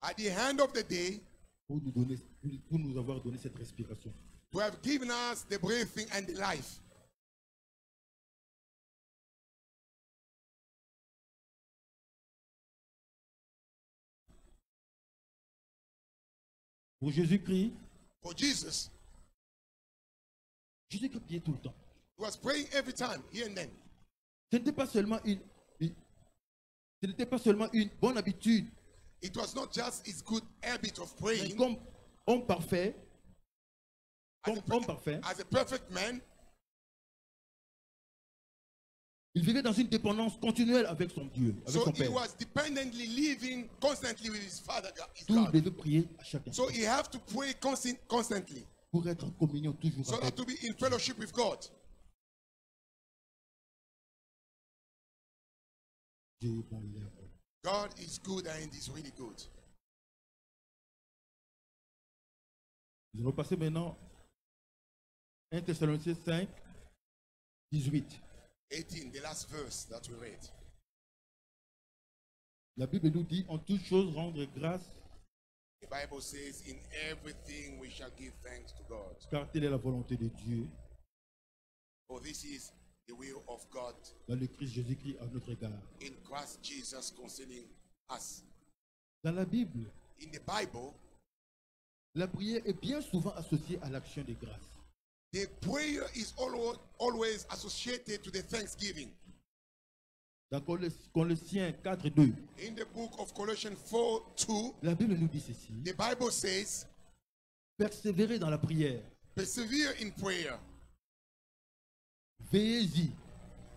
At the end of the day, pour nous avoir donné cette respiration. to have given us the breathing and the life. Pour Jésus-Christ, For Jesus, Jésus-Christ priait tout le temps. he was praying every time, here and then. Ce n'était pas seulement ce n'était pas seulement une bonne habitude, It was not just his good habit of mais praying. comme homme parfait, As a perfect man, il vivait dans une dépendance continuelle avec son Dieu, avec so son he Père. was dependently living constantly with his Father, his Tout God. devait prier à chaque instant So he have to pray constantly, pour être en communion toujours so that avec to be in fellowship with God. Dieu. Bon, il est bon. God is good and he's really good. Nous allons passer maintenant 1 Thessaloniciens 5, 18. 18, the last verse that we read. La Bible nous dit en toutes choses rendre grâce, The Bible says, in everything we shall give thanks to God. car telle est la volonté de Dieu For this is the will of God dans le Christ Jésus-Christ à notre égard. in Christ Jesus concerning us. Dans la Bible, In the Bible, la prière est bien souvent associée à l'action de grâce. the prayer is always associated to the thanksgiving. Dans Colossiens 4, 2, In the book of Colossians 4:2, la Bible nous dit ceci: the Bible says, persévérez dans la prière, persevere in prayer, veillez-y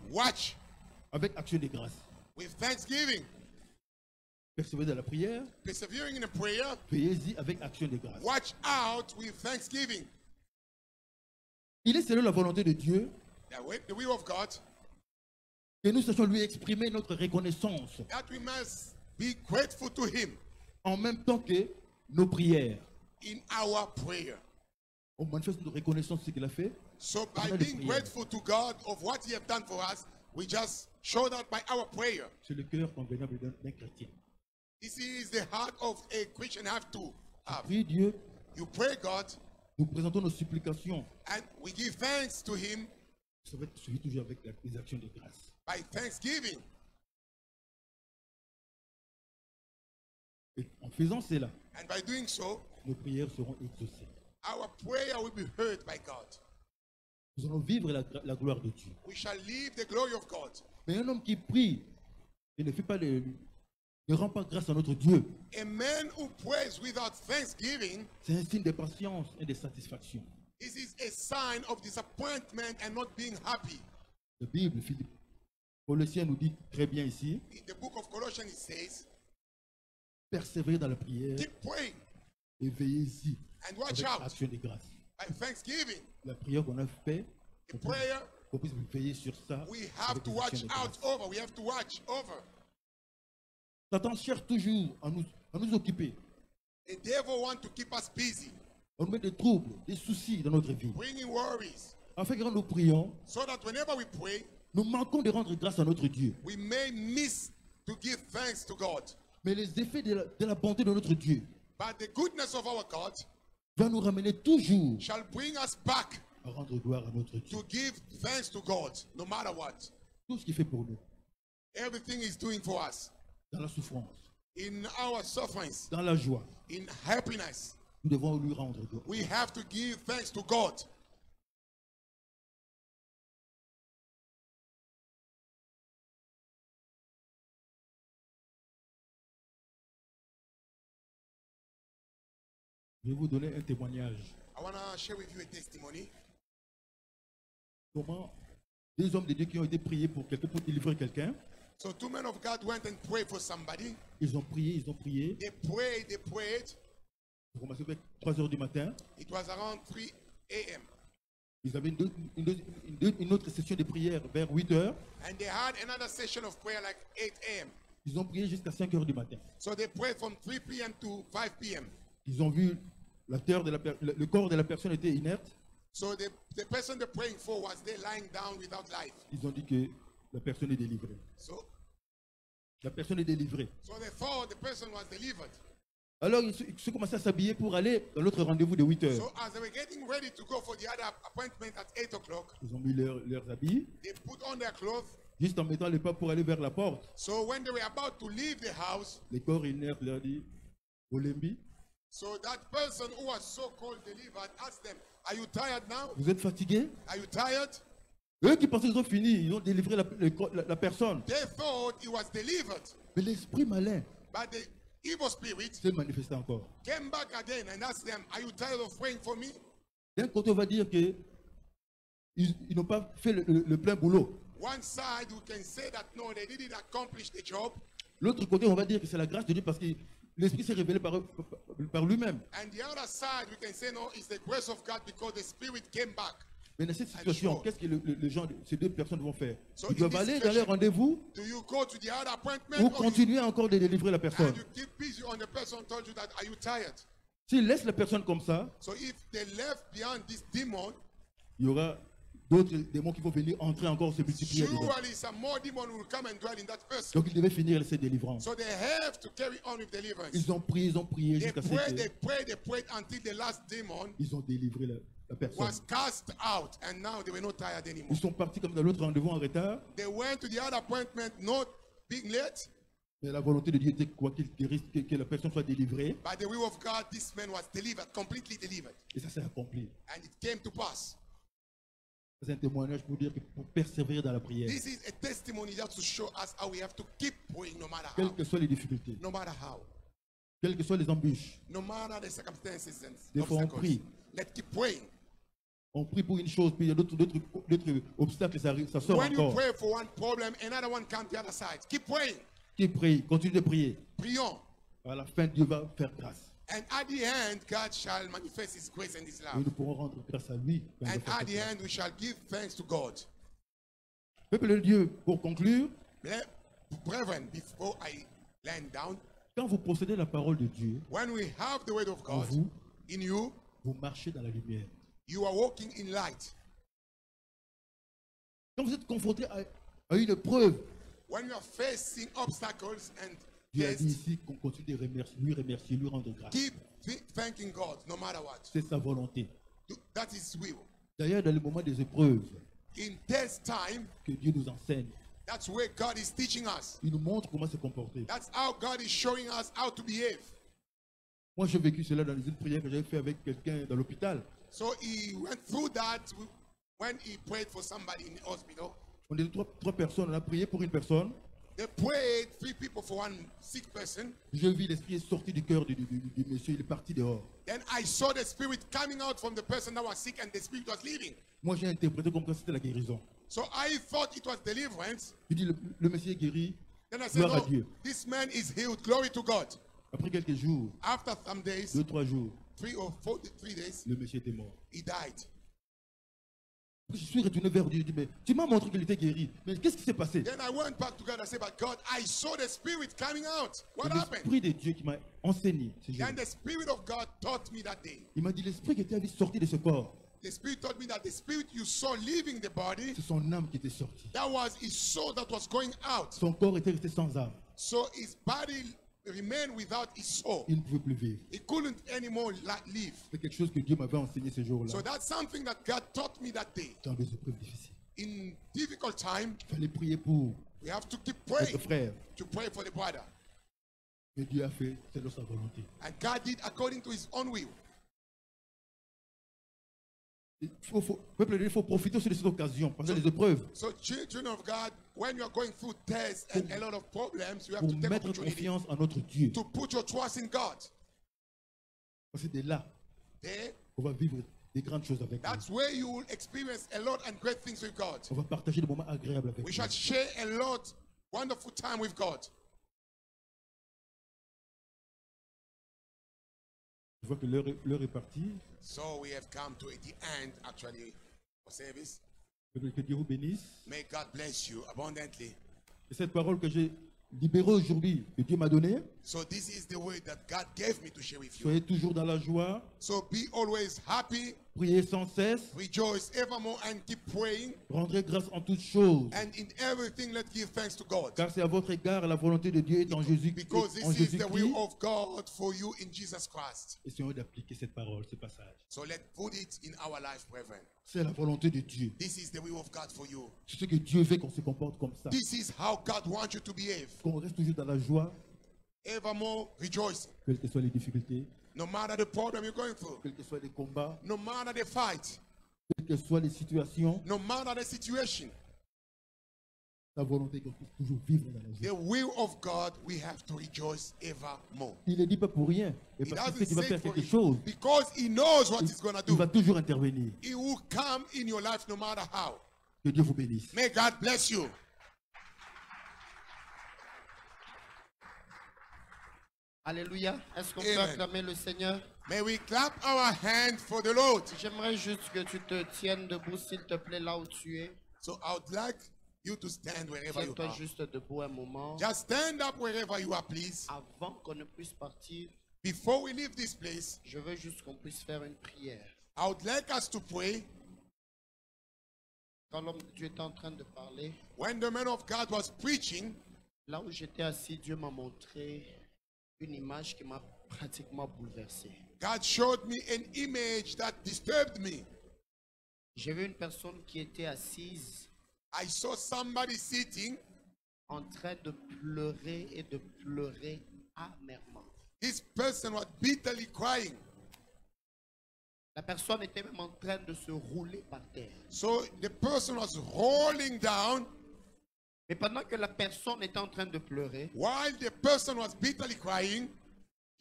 watch avec action de grâce. with thanksgiving. Persévérez dans la prière, Persevering in a prayer, veillez-y avec action de grâce. watch out with thanksgiving. Il est selon la volonté de Dieu The will of God, que nous sachions lui exprimer notre reconnaissance that we must be grateful to Him en même temps que nos prières. in our prayer. On manifeste notre reconnaissance de ce qu'il a fait. So by Pendant les being prières. grateful to God of what He has done for us, we just show that by our prayer. C'est le cœur convenable d'un chrétien. This is the heart of a Christian have to have. Prie Dieu, You pray God, nous présentons nos supplications. and we give thanks to Him Ça va être suivi toujours avec les actions de grâce. by thanksgiving. Et en faisant cela, And by doing so, nos prières seront exaucées. our prayer will be heard by God. Nous allons vivre la gloire de Dieu. We shall live the glory of God. Mais un homme qui prie et ne rend pas grâce à notre Dieu, A man who prays without thanksgiving, c'est un signe de patience et de satisfaction. this is a sign of disappointment and not being happy. La Bible, Colossiens nous dit très bien ici, In the book of Colossians, it says, persévérez dans la prière keep praying et veillez-y and watch avec out action de grâce. by thanksgiving. La prière qu'on a faite, The prayer, qu'on puisse veiller sur ça. we have avec to des watch actions de out grâce. over. We have to watch over. Satan cherche toujours à nous occuper. The devil wants to keep us busy, On nous met des troubles, des soucis dans notre vie. bringing worries, Afin que quand nous prions, so that whenever we pray, nous manquons de rendre grâce à notre Dieu. we may miss to give thanks to God. Mais les effets de la bonté de notre Dieu But the goodness of our God vont nous ramener toujours shall bring us back à rendre gloire à notre Dieu. to give thanks to God, no matter what. Tout ce qu'il fait pour nous, Everything He's doing for us, dans la souffrance, in our sufferings, dans la joie, in happiness, nous devons lui rendre gloire. we have to give thanks to God. Je vais vous donner un témoignage. I want to share with you a testimony. Comment des hommes de Dieu qui ont été priés pour quelqu'un, pour délivrer quelqu'un, So two men of God went and prayed for somebody. ils ont prié. They prayed. Ils ont commencé avec 3 heures du matin. It was around 3 a.m. Ils avaient une autre session de prière vers 8 heures. And they had another session of prayer like 8 a.m. Ils ont prié jusqu'à 5 heures du matin. So they prayed from 3 p.m. to 5 p.m. Ils ont vu le corps de la personne était inerte. So the person they're praying for was there lying down without life. Ils ont dit que la personne est délivrée. So La personne est délivrée. So they thought the person was delivered. Alors, ils se commençaient à s'habiller pour aller dans l'autre rendez-vous de 8 heures. So as they were getting ready to go for the other appointment at 8 o'clock, Ils ont mis leurs habits, they put on their clothes. juste en mettant les pas pour aller vers la porte. So when they were about to leave the house, Les coronaires leur dit, Olembi, so that person who was so-called delivered asked them, "Are you tired now? vous êtes fatigués? Are you tired?" Eux qui pensaient qu'ils ont fini, ils ont délivré la personne. They thought he was delivered, Mais l'esprit malin but the evil spirit s'est manifesté encore. came back again and asked them, "Are you tired of praying for me?" D'un côté, on va dire qu'ils n'ont pas fait le plein boulot. One side, we can say that no, they didn't accomplish the job. L'autre côté, on va dire que c'est la grâce de Dieu parce que l'esprit s'est révélé par lui-même. And the other side, we can say no, it's the grace of God because the spirit came back. Mais dans cette situation, qu'est-ce que les gens, ces deux personnes vont faire? So Ils doivent in this aller dans leur situation, rendez-vous Do you go to the other appointment ou or you, continuer encore de délivrer la personne. and you keep busy on the person told you that are you tired? S'ils laissent la personne comme ça, So if they left beyond this demon, il y aura d'autres démons qui vont venir entrer encore se multiplier dedans. surely some more demon will come and dwell in that person. Donc ils devaient finir ces délivrances. So they have to carry on with deliverance. Ils ont prié They jusqu'à ce prayed, que they prayed until the last demon ils ont délivré la personne. was cast out, and now they were not tired anymore. Ils sont partis comme dans l'autre rendez-vous en retard, They went to the other appointment, not being late. mais la volonté de Dieu était quoi qu'il guérisse, que la personne soit délivrée, By the will of God, this man was delivered, completely delivered. et ça s'est accompli. And it came to pass. C'est un témoignage pour dire que pour persévérer dans la prière, This is a testimony just to show us how we have to keep praying no matter how. quelles que soient les difficultés, No matter how. quelles que soient les embûches, No matter the circumstances and Des fois, on obstacles. prie. Let's keep praying. on prie pour une chose, puis il y a d'autres obstacles, ça sort When you encore. pray for one problem, another one comes the other side. Keep praying. Qui prie, continue de prier. Prions. À la fin, Dieu va faire grâce. And at the end, God shall manifest His grace and His Et love. nous pourrons rendre grâce à lui. quand il And va faire at the grâce. end, we shall give thanks to God. Peuple de Dieu, pour conclure, Brethren, before I land down, quand vous possédez la parole de Dieu, when we have the word of en God vous, in you, vous marchez dans la lumière. you are walking in light. Quand vous êtes confronté à une preuve, When you are facing obstacles and Dieu a dit tests, ici qu'on continue de remercier, lui rendre grâce. keep thanking God no matter what. C'est sa volonté. That is His will. D'ailleurs, dans les moments des épreuves In test time, que Dieu nous enseigne, that's where God is teaching us. il nous montre comment se comporter. That's how God is showing us how to behave. Moi, j'ai vécu cela dans une prière que j'avais fait avec quelqu'un dans l'hôpital. So He went through that when He prayed for somebody in the hospital. On était trois personnes, on a prié pour une personne. They prayed 3 people for one sick person. Je vis l'esprit est sorti du cœur du monsieur, il est parti dehors. Then I saw the spirit coming out from the person that was sick and the spirit was leaving. Moi, j'ai interprété comme que c'était la guérison. So I thought it was deliverance. Je dis, le monsieur est guéri. Then I said, Gloire à no, Dieu. this man is healed. Glory to God. Après quelques jours, After some days, 2-3 jours, 3 days, le monsieur était mort. he died. Je suis retourné vers Dieu, je dis, mais tu m'as montré qu'il était guéri. Mais qu'est-ce qui s'est passé? Then I went back to God and said, but God, I saw the spirit coming out. What C'est happened? l'esprit de Dieu qui m'a enseigné. ce jour. And the spirit of God taught me that day. Il m'a dit, l'esprit qui était sorti de ce corps, The spirit taught me that the spirit you saw leaving the body, c'est son âme qui était sortie. that was his soul that was going out. Son corps était resté sans âme. So his body remained without his soul. Il ne pouvait plus vivre. He couldn't anymore live. C'est quelque chose que Dieu m'avait enseigné ce jour-là. So that's something that God taught me that day. Dans des épreuves difficiles. In difficult time, Il fallait prier pour we have to keep notre praying frère. to pray for the brother. Mais Dieu a fait selon sa volonté. And God did according to his own will. Peuple de Dieu, il faut profiter aussi de cette occasion pendant les épreuves So children of God, when you are going through tests and a lot of problems, you have pour to take mettre opportunity confiance en notre Dieu. to put your trust in God. Parce que c'est là There, qu'on va vivre des grandes choses avec lui. that's where you will experience a lot and great things with God. On va partager des moments agréables avec We lui. shall share a lot, wonderful time with God. Je vois que l'heure est partie. So we have come to the end, actually, of service. Que Dieu vous bénisse. May God bless you abundantly. Et cette parole que j'ai libérée aujourd'hui, que Dieu m'a donnée, So this is the word that God gave me to share with you. soyez toujours dans la joie, So be always happy, Priez sans cesse, Rejoice evermore and keep praying. rendrez grâce en toutes choses. And in everything, let's give thanks to God. Car c'est à votre égard la volonté de Dieu est en Because this is the will Jésus-Christ. of God for you in Jesus Christ. Essayons d'appliquer cette parole, ce passage. So let's put it in our life, brethren. C'est la volonté de Dieu. This is the will of God for you. C'est ce que Dieu veut qu'on se comporte comme ça. This is how God wants you to behave. Qu'on reste toujours dans la joie, Evermore rejoicing. quelles que soient les difficultés, No matter the problem you're going through. quels que soient les combats, No matter the fight. quelles que soient les situations, No matter the situation. la volonté qu'on puisse toujours vivre dans la The joie. will of God, we have to rejoice evermore. Il ne dit pas pour rien. Et He parce qu'il sait doesn't qu'il va say faire for quelque it chose, because he knows what he's going to il va do. toujours intervenir. He will come in your life no matter how. Que Dieu vous bénisse. May God bless you. Alléluia. Est-ce qu'on peut Amen. acclamer le Seigneur? May we clap our hands for the Lord. J'aimerais juste que tu te tiennes debout, s'il te plaît, là où tu es. So I would like you to stand wherever you Tiens-toi are. juste debout un moment. Just stand up wherever you are, please. Avant qu'on ne puisse partir, Before we leave this place, je veux juste qu'on puisse faire une prière. I would like us to pray. Quand l'homme de Dieu était en train de parler, When the man of God was preaching, là où j'étais assis, Dieu m'a montré une image qui m'a pratiquement bouleversé. God showed me an image that disturbed me. J'ai vu une personne qui était assise I saw somebody sitting. en train de pleurer et de pleurer amèrement. This person was bitterly crying. La personne était même en train de se rouler par terre. So the person was rolling down Mais pendant que la personne était en train de pleurer, while the person was bitterly crying.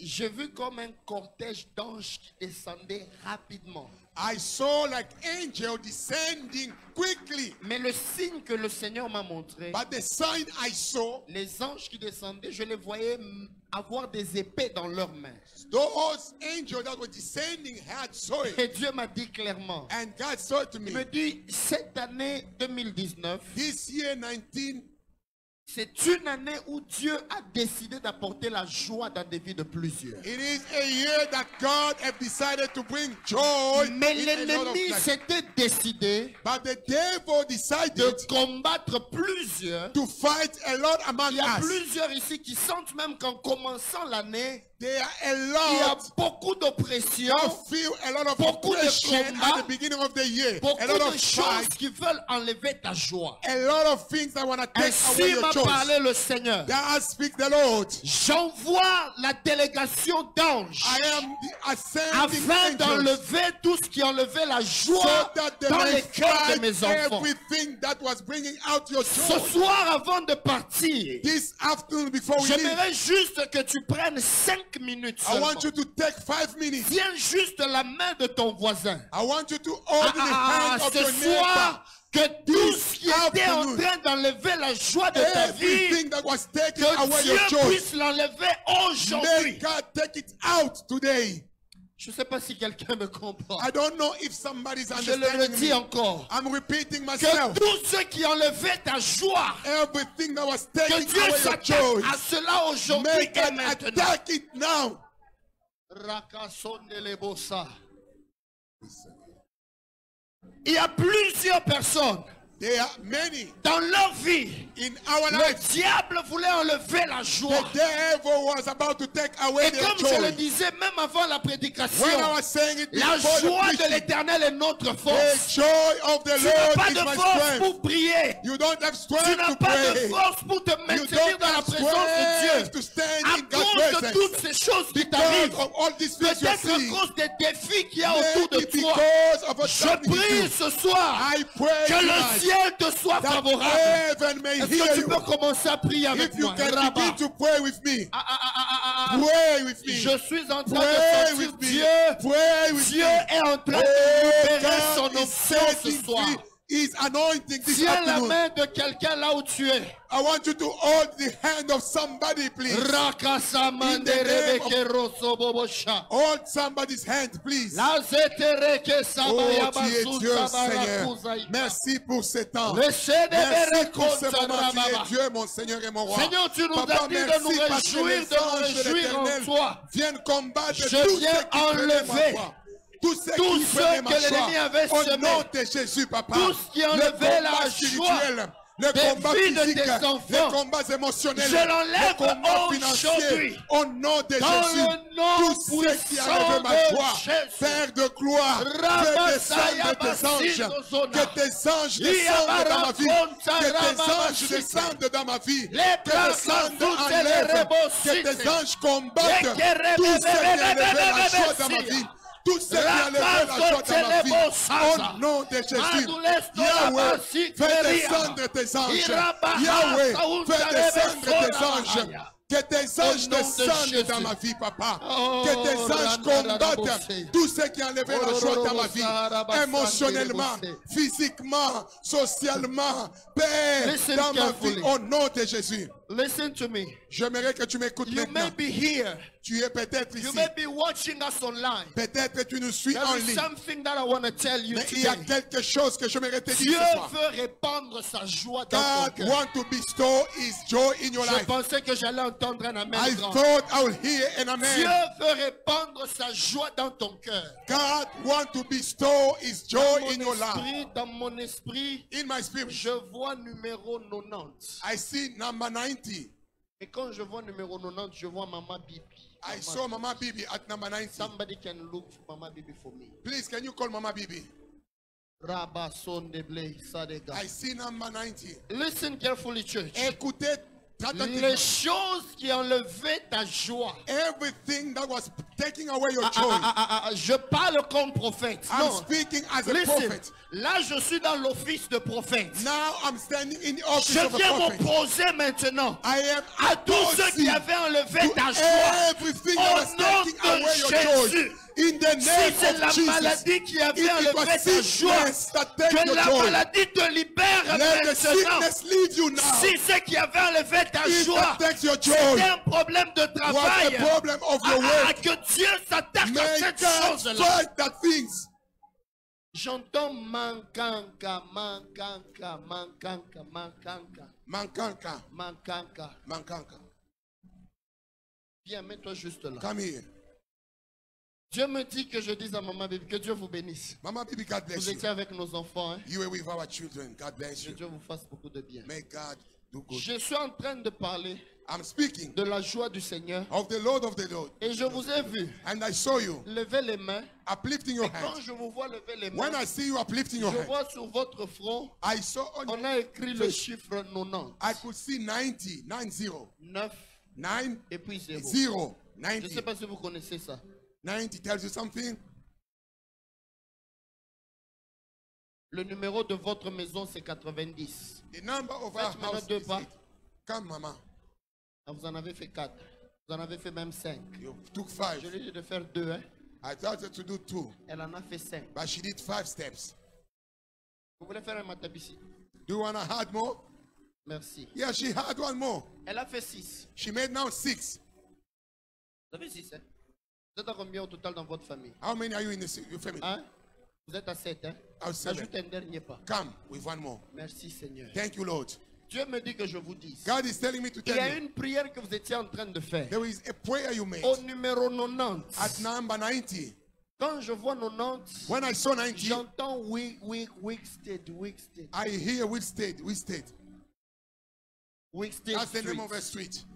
j'ai vu comme un cortège d'anges qui descendait rapidement. I saw like angel descending quickly. Mais le signe que le Seigneur m'a montré, But the sign I saw, les anges qui descendaient, je les voyais avoir des épées dans leurs mains. those angels that were descending had sword. Et Dieu m'a dit clairement, And God said to il me me, dit, cette année 2019, this year 19, c'est une année où Dieu a décidé d'apporter la joie dans des vies de plusieurs. it is a year that God have decided to bring joy Mais in a lot of l'ennemi lives. s'était décidé But the devil de decided combattre plusieurs. to fight a lot among Il y a us. plusieurs ici qui sentent même qu'en commençant l'année, There are a il y a lot beaucoup d'oppression, of feel, a lot of beaucoup de oppression combats, at the beginning of the year. beaucoup A lot de of choses fight, qui veulent enlever ta joie. a lot of things that want to take away Ainsi your m'a joy. parlé le Seigneur. That speak the Lord. J'envoie la délégation d'anges I am the ascending afin angels d'enlever tout ce qui enlevait la so joie that they dans may les cœurs de fight mes enfants. everything that was bringing out your Ce joy. soir, avant de partir, This afternoon before we leave, j'aimerais juste que tu prennes 5 minutes I seulement. want you to take 5 minutes. Tiens juste la main de ton voisin. I want you to hold the hand of Ce your neighbor. soir, que tout ce qui était en afternoon, train d'enlever la joie de ta vie, everything that was taking away que your Dieu joy, puisse l'enlever aujourd'hui. may God take it out today. Je ne sais pas si quelqu'un me comprend. I don't know if somebody's Je le understanding redis me. encore. I'm repeating Que myself. tout ce qui enlevait ta joie, Everything that was que taking Dieu away your s'attaque joy, à cela aujourd'hui may et God maintenant. attack it now. Rakasondelebosa. Il y a plusieurs personnes There are many dans leur vie. in our Le lives. diable voulait enlever la joie. The devil was about to take away Et their comme je le joy. disais même avant la prédication, When I was saying it la before joie the de preaching, l'Éternel est notre the force. joy of the Tu n'as Lord pas is de my force strength. pour prier. You don't have Tu strength n'as to pas de pray. force pour te You maintenir don't dans la have présence de strength Dieu. to stand À in God's cause de presence. toutes ces choses qui Because t'arrivent, of all these things you peut-être à see, cause des défis qu'il y a autour de maybe toi, because of what's je happening to prie you, ce soir I pray que le tonight ciel te soit that favorable. heaven may Est-ce hear que tu you. peux commencer à prier avec If you moi? can Rabat. begin to pray with me, Ah. pray with me. Je suis en train de Pray sentir with me. Dieu. Pray with Dieu me. est en train de Oh, libérer son God is onction ce setting soir. free His anointing this Tiens la afternoon. main de quelqu'un là où tu es. I want you to hold the hand of somebody, please. Rakasamande rebeke roso bobosha. Hold somebody's hand, please. La zetereke Oh, sabaya tu es basu Dieu, Seigneur. sabarakuzaï. Merci pour ce temps. Recevez Merci pour ce berekonta moment. Tu rababa. es Dieu, mon Seigneur et mon roi. Seigneur, tu nous Papa, as dit de merci nous parce que réjouir, les de nous anges de réjouir en l'Éternel toi. viennent combattre Je tout ce viens qui traînait, enlever ma foi. Tout ce Tous qui ceux prenait ma que l'ennemi joie, avait au semés, nom de Jésus, papa. tous qui ont Le levé combat la spirituel, joie le des combat vies de physique, tes enfants, les combats émotionnels, je l'enlève le combat financier, aujourd'hui. au nom de Dans Jésus. le nom Tout ce qui a levé ma puissant joie, de Jésus. Père de gloire, fais descendre tes anges, que tes anges descendent dans ma vie, que tes anges descendent dans ma vie, que descendent en lèvres, que tes anges combattent tout ce qui a levé la joie dans ma vie. Tout ce qui a levé la joie dans ma vie, au nom de Jésus. Yahweh, fais descendre tes anges. Yahweh, fais descendre tes anges. Que tes anges descendent dans ma vie, papa. Que tes anges combattent tout ce qui a enlevé la joie dans ma vie. Émotionnellement, physiquement, socialement. Père, dans ma vie, au nom de Jésus. Listen to me. J'aimerais que tu m'écoutes You may maintenant. be here. Tu es peut-être You ici. may be watching us online. Peut-être tu nous suis en There is ligne. something that I want to tell you Mais il y a today. quelque chose que j'aimerais te dire Dieu ce soir. veut répandre sa joie dans ton God cœur. wants to bestow His joy in your Je life. pensais que j'allais entendre un amen I grand. thought I would hear an Dieu amen. veut répandre sa joie dans ton cœur. God wants to bestow His joy in your life. Dans mon esprit, In my spirit, je vois numéro 90. I see number 90. Et quand je vois numéro 90, je vois Mama Bibi. I saw Mama Bibi at number 90. Somebody can look for Mama Bibi for me. Please, can you call Mama Bibi? Rabba Sondeble Sadega. I see number 90. Listen carefully, church. Écoutez Les attentivement. choses qui ont enlevé ta joie. Everything that was taking away your joy. Je parle comme prophète. I'm Non. speaking as a Listen, prophet. là je suis dans l'office de prophète. Now I'm standing in the office Je of a viens prophet. m'opposer maintenant I am à tous ceux qui opposing avaient enlevé to ta joie. everything that was Au nom taking de away your joy. Jésus. In the Si name c'est of la Jesus. maladie qui avait If it enlevé was ta joie, sickness that take que your la joy, maladie te libère let the maintenant. sickness leave you now. Si c'est qui avait enlevé ta If joie, that takes your c'était joy, un problème de was travail. the problem of your work, Que Dieu s'attaque à may cette God chose-là. fight that things. J'entends mankanka, mankanka, mankanka, mankanka, Mankanka, mankanka. mankanka. Viens, mets-toi juste là. Come here. Dieu me dit que je dise à Maman Bibi que Dieu vous bénisse. Mama Bibi, God bless Vous you. étiez avec nos enfants, hein? You were with our children. God bless Que you. Dieu vous fasse beaucoup de bien. May God do good. Je suis en train de parler I'm speaking de la joie du Seigneur of the Lord of the Lord. et je vous ai vu And I saw you lever les mains. uplifting your Et quand hands. je vous vois lever les When mains, I see you uplifting your je hands, vois sur votre front, I saw on on a écrit le chiffre 90. I could see 90, 90, 9 9, et puis 0. 0, Je ne 90. sais pas si vous connaissez ça. 90 tells you something. Le numéro de votre maison, c'est 90. The number of Faites our maintenant house 2 is pas. 8. Come, Mama. Ah, vous en avez fait 4. Vous en avez fait même 5. You took Je 5. lui ai dit de faire 2. Hein? I thought to do 2, Elle en a fait 5. but she did 5 steps. Vous voulez faire un matabici? Do you want to add more? Merci. Yeah, she had one more. Elle a fait 6. She made now 6. Vous avez 6, hein? Vous êtes à combien au total dans votre famille? How many are you in your family? Hein? Vous êtes à 7, hein? Oh, 7. Ajoute un dernier pas. Come with one more. Merci Seigneur. Thank you, Lord. Dieu me dit que je vous dise. God is telling me to Il y tell a you. une prière que vous étiez en train de faire. There is a prayer you made Au numéro 90. at number 90. Quand je vois 90, When I saw 90, j'entends weak state. I hear which state, Weak state That's the name of a street. street.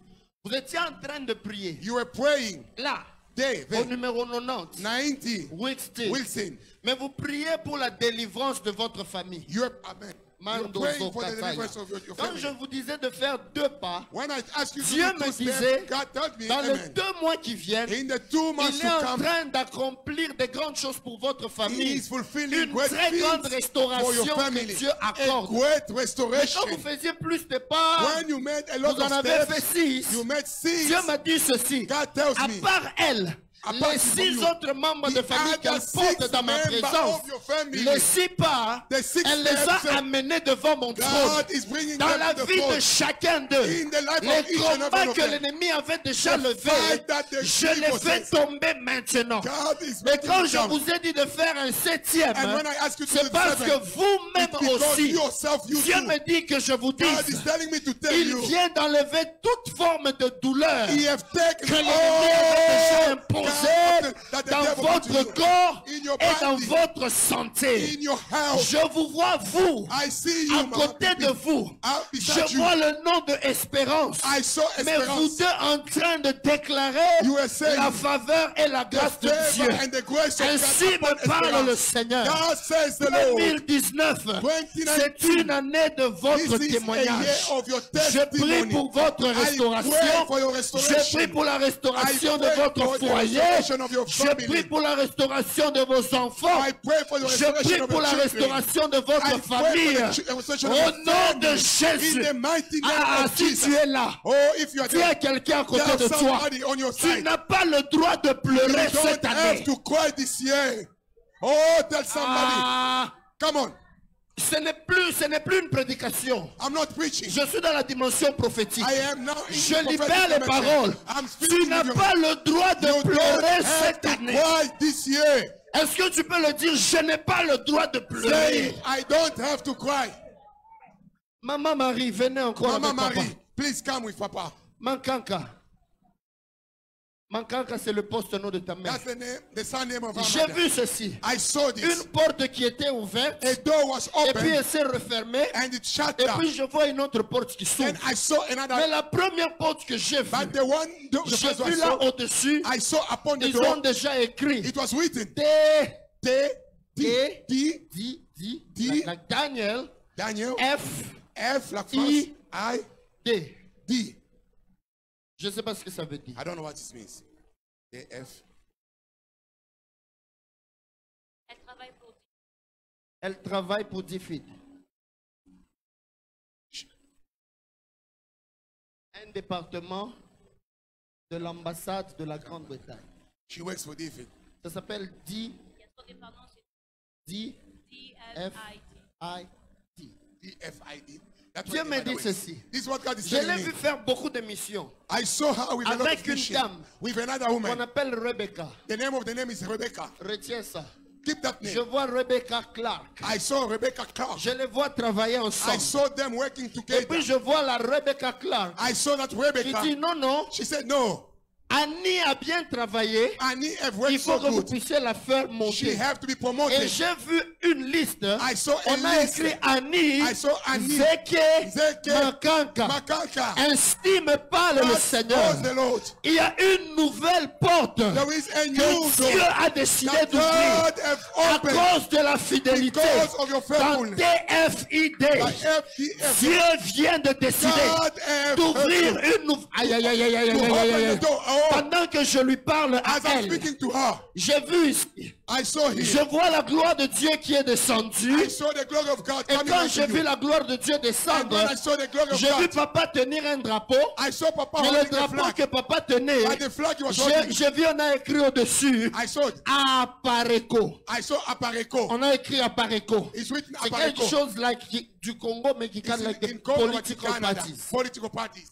Vous étiez en train de prier. You were praying Là, there, au there. numéro 90. 90, Weak state. Wilson. Mais vous priez pour la délivrance de votre famille. You're, amen. You're Mando praying for the Zokataya. deliverance of your Quand je family. vous disais de faire 2 pas, When I asked you to Dieu do me 2 disait, steps, God told me, dans les amen. 2 mois qui viennent, In the 2 months il to est en come, train d'accomplir des grandes choses pour votre He famille. is fulfilling Une great très grande things for restauration your que family. Dieu A accorde. great Mais restoration. quand vous faisiez plus de pas, When you made a vous lot en of avez fait steps, 6. you made 6. Dieu m'a dit ceci. God tells À me, part elle, apart les from 6 you, autres membres de the famille qu'elle other porte 6 dans ma members présence, of your family, les 6 pas, the 6 elle les steps, a amenés devant mon trône. God is bringing Dans them la to the vie de throne. chacun d'eux, In the life of les each and every combats one of que them. l'ennemi avait déjà The levés, fight that the je enemy les was fais in. tomber maintenant. God is Et making quand it je down. vous ai dit de faire un 7e, And when I ask you to do c'est the parce 7th, que vous-même, it aussi. You Dieu too. me dit que je vous God is dise, telling me to tell il you. vient d'enlever toute forme de douleur He have taken que l'ennemi avait déjà imposée that the dans devil put to votre you. corps In your et dans body. votre santé. In your health. Je vous vois, vous, I see you, à côté de vous. beside Je you. vois le nom de Espérance. I saw Mais vous Esperance. deux en train de déclarer You were saying la faveur et la grâce de favor Dieu. and the grace of Ainsi God upon me parle le Esperance. Seigneur. God says the Lord. 2019, 2019, c'est une année de votre This is a témoignage. year of your Je prie testimony. pour votre I pray restauration. for your Je restoration. prie pour la restauration I de pray votre for the foyer. restoration of your Je family. prie pour la restauration de vos enfants. I pray for the Je restoration prie of pour your la children. restauration de I votre pray famille. for the restoration of Au your nom de family. Jésus. In the mighty name Ah, of si Jesus. tu es là, Oh, if you are tu as there, quelqu'un à côté there's de toi. somebody on your Tu side. n'as pas le droit de You pleurer cette don't have année. to cry this year. Oh, tell somebody. Ah, Come on. ce n'est plus une prédication. I'm not preaching. Je suis dans la dimension prophétique. I am now in Je the libère prophetic les dimension. paroles. I'm Tu speaking n'as with you. pas le droit de You pleurer don't have cette to année. cry this year. Est-ce que tu peux le dire? Je n'ai pas le droit de Say, pleurer. I don't have to cry. Maman Marie, venez encore Mama avec Marie, papa. please come with Papa. Mankanka. Mankanka, c'est le poste-nom de ta mère. That's the name, the son name of our J'ai mother. vu ceci. I saw this. Une porte qui était ouverte A door was et puis open elle s'est refermée. and it shut Et down. puis je vois une autre porte qui s'ouvre. And I saw Mais another. la première porte que j'ai vue, But the one, the j'ai first one vu I là saw, au-dessus, I saw upon the ils ont door, déjà écrit it was written, D, like Daniel, Daniel, F, F like I, France, D. D. Je ne sais pas ce que ça veut dire. I don't know what this means. The F. Elle travaille pour DFID. Un département de l'ambassade de la Grande-Bretagne. She works for David. Ça s'appelle D, F, I, D. DFID. That's Dieu what me the dit Bible is. ceci. This is what God is Je telling l'ai me. vu faire beaucoup de missions I saw her with a lot avec of une vision. dame With another qu'on woman. appelle Rebecca. The name of the name is Rebecca. Retiens ça. Keep that Je name. vois Rebecca Clark. I saw Rebecca Clark. Je les vois travailler I ensemble. saw them working Et together. puis je vois la Rebecca Clark I saw that qui Rebecca. dit non, non, She said, no, Annie a bien travaillé. Annie have Il worked faut so que vous good. puissiez la faire She monter. have to be Et promoted. j'ai vu une liste. I saw a On a list. écrit Annie, I saw Annie, Zeke, Zeke, Makanka. Makanka. Ainsi me parle le Thus Seigneur. goes the Lord. Il y a une nouvelle porte There is a new que Dieu door a décidé that d'ouvrir God have à opened cause de la fidélité. because of your Dans faithfulness. TFID, Like FDF. Dieu vient de décider God have d'ouvrir opened une nouvelle. Aïe, aïe, aïe, aïe, aïe, to aïe, aïe, open aïe. the door. Oh, Pendant que je lui parle à as I'm elle, speaking to her, j'ai vu ici. I saw Je him. vois la gloire de Dieu qui est descendue. I saw the glory of God Et coming quand unto j'ai vu you. la gloire de Dieu And descendre, when I saw the glory of j'ai vu God, papa tenir un drapeau. I saw Papa Et le holding the drapeau flag. que papa tenait, But the flag he was holding, j'ai vu on a écrit au-dessus I saw it. Apareco. I saw Apareco. On a écrit Apareco. It's written C'est quelque Apareco. chose like du Congo, mais qui It's can like in the Congo, but political Canada. parties. Political parties.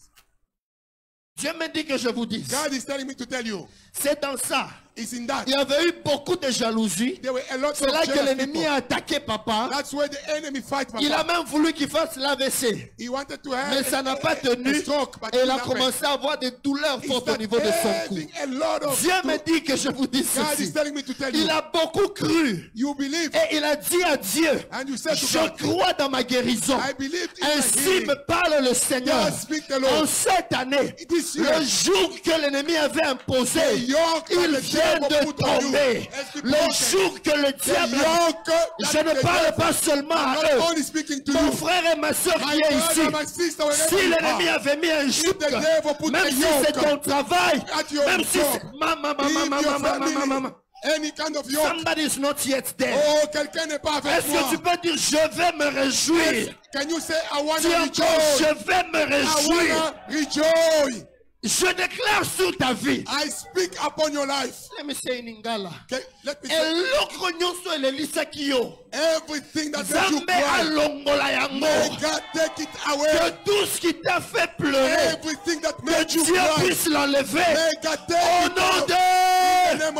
Dieu me dit que je vous dise, God is telling me to tell you, c'est dans ça. it's in that. Il y avait eu beaucoup de jalousie. There were a lot C'est là of que jealous l'ennemi people. a attaqué papa. That's where the enemy fight Il a Papa. même voulu qu'il fasse l'AVC. He wanted to have Mais ça n'a pas a tenu. stroke, but Et it il a happened. commencé à avoir des douleurs He fortes au started niveau de son cou. having a lot of Dieu me dit que je vous dise God is ceci. telling me to tell you. Il a beaucoup cru. You believe Et il a dit à Dieu, and you said to je God, crois dans ma guérison. I believe in my Ainsi healing. me parle le Seigneur. God speak the En Lord. cette année, This year, le jour que l'ennemi avait imposé, the yoke that il the vient devil de put on you tomber. has been Le broken. jour que le The diable... yoke that Je ne the parle devil- pas seulement à I'm eux. not only speaking to Mon you. frère et ma soeur My qui est brother ici, and my sister, wherever si you l'ennemi are, avait mis un joug, the devil put même a si yoke c'est ton travail, at your même si job, c'est... Maman, in your family, maman. any kind of yoke. Somebody is not yet there. Oh, quelqu'un n'est pas avec Est-ce que tu moi. peux dire, je vais me réjouir? Can you say, I want Dis to encore, rejoice? je vais me I réjouir. want to rejoice. Je déclare sur ta vie. I speak upon your life. Let me say in Ingala. Okay, let me say, Eloko nyonso elelisa kiyo. everything that makes you Nzambe cry, alongola may yango. God take it Que away. tout ce qui t'a fait pleurer, Everything that que made you Dieu cry, puisse l'enlever. may God Au take it nom out. de... In the name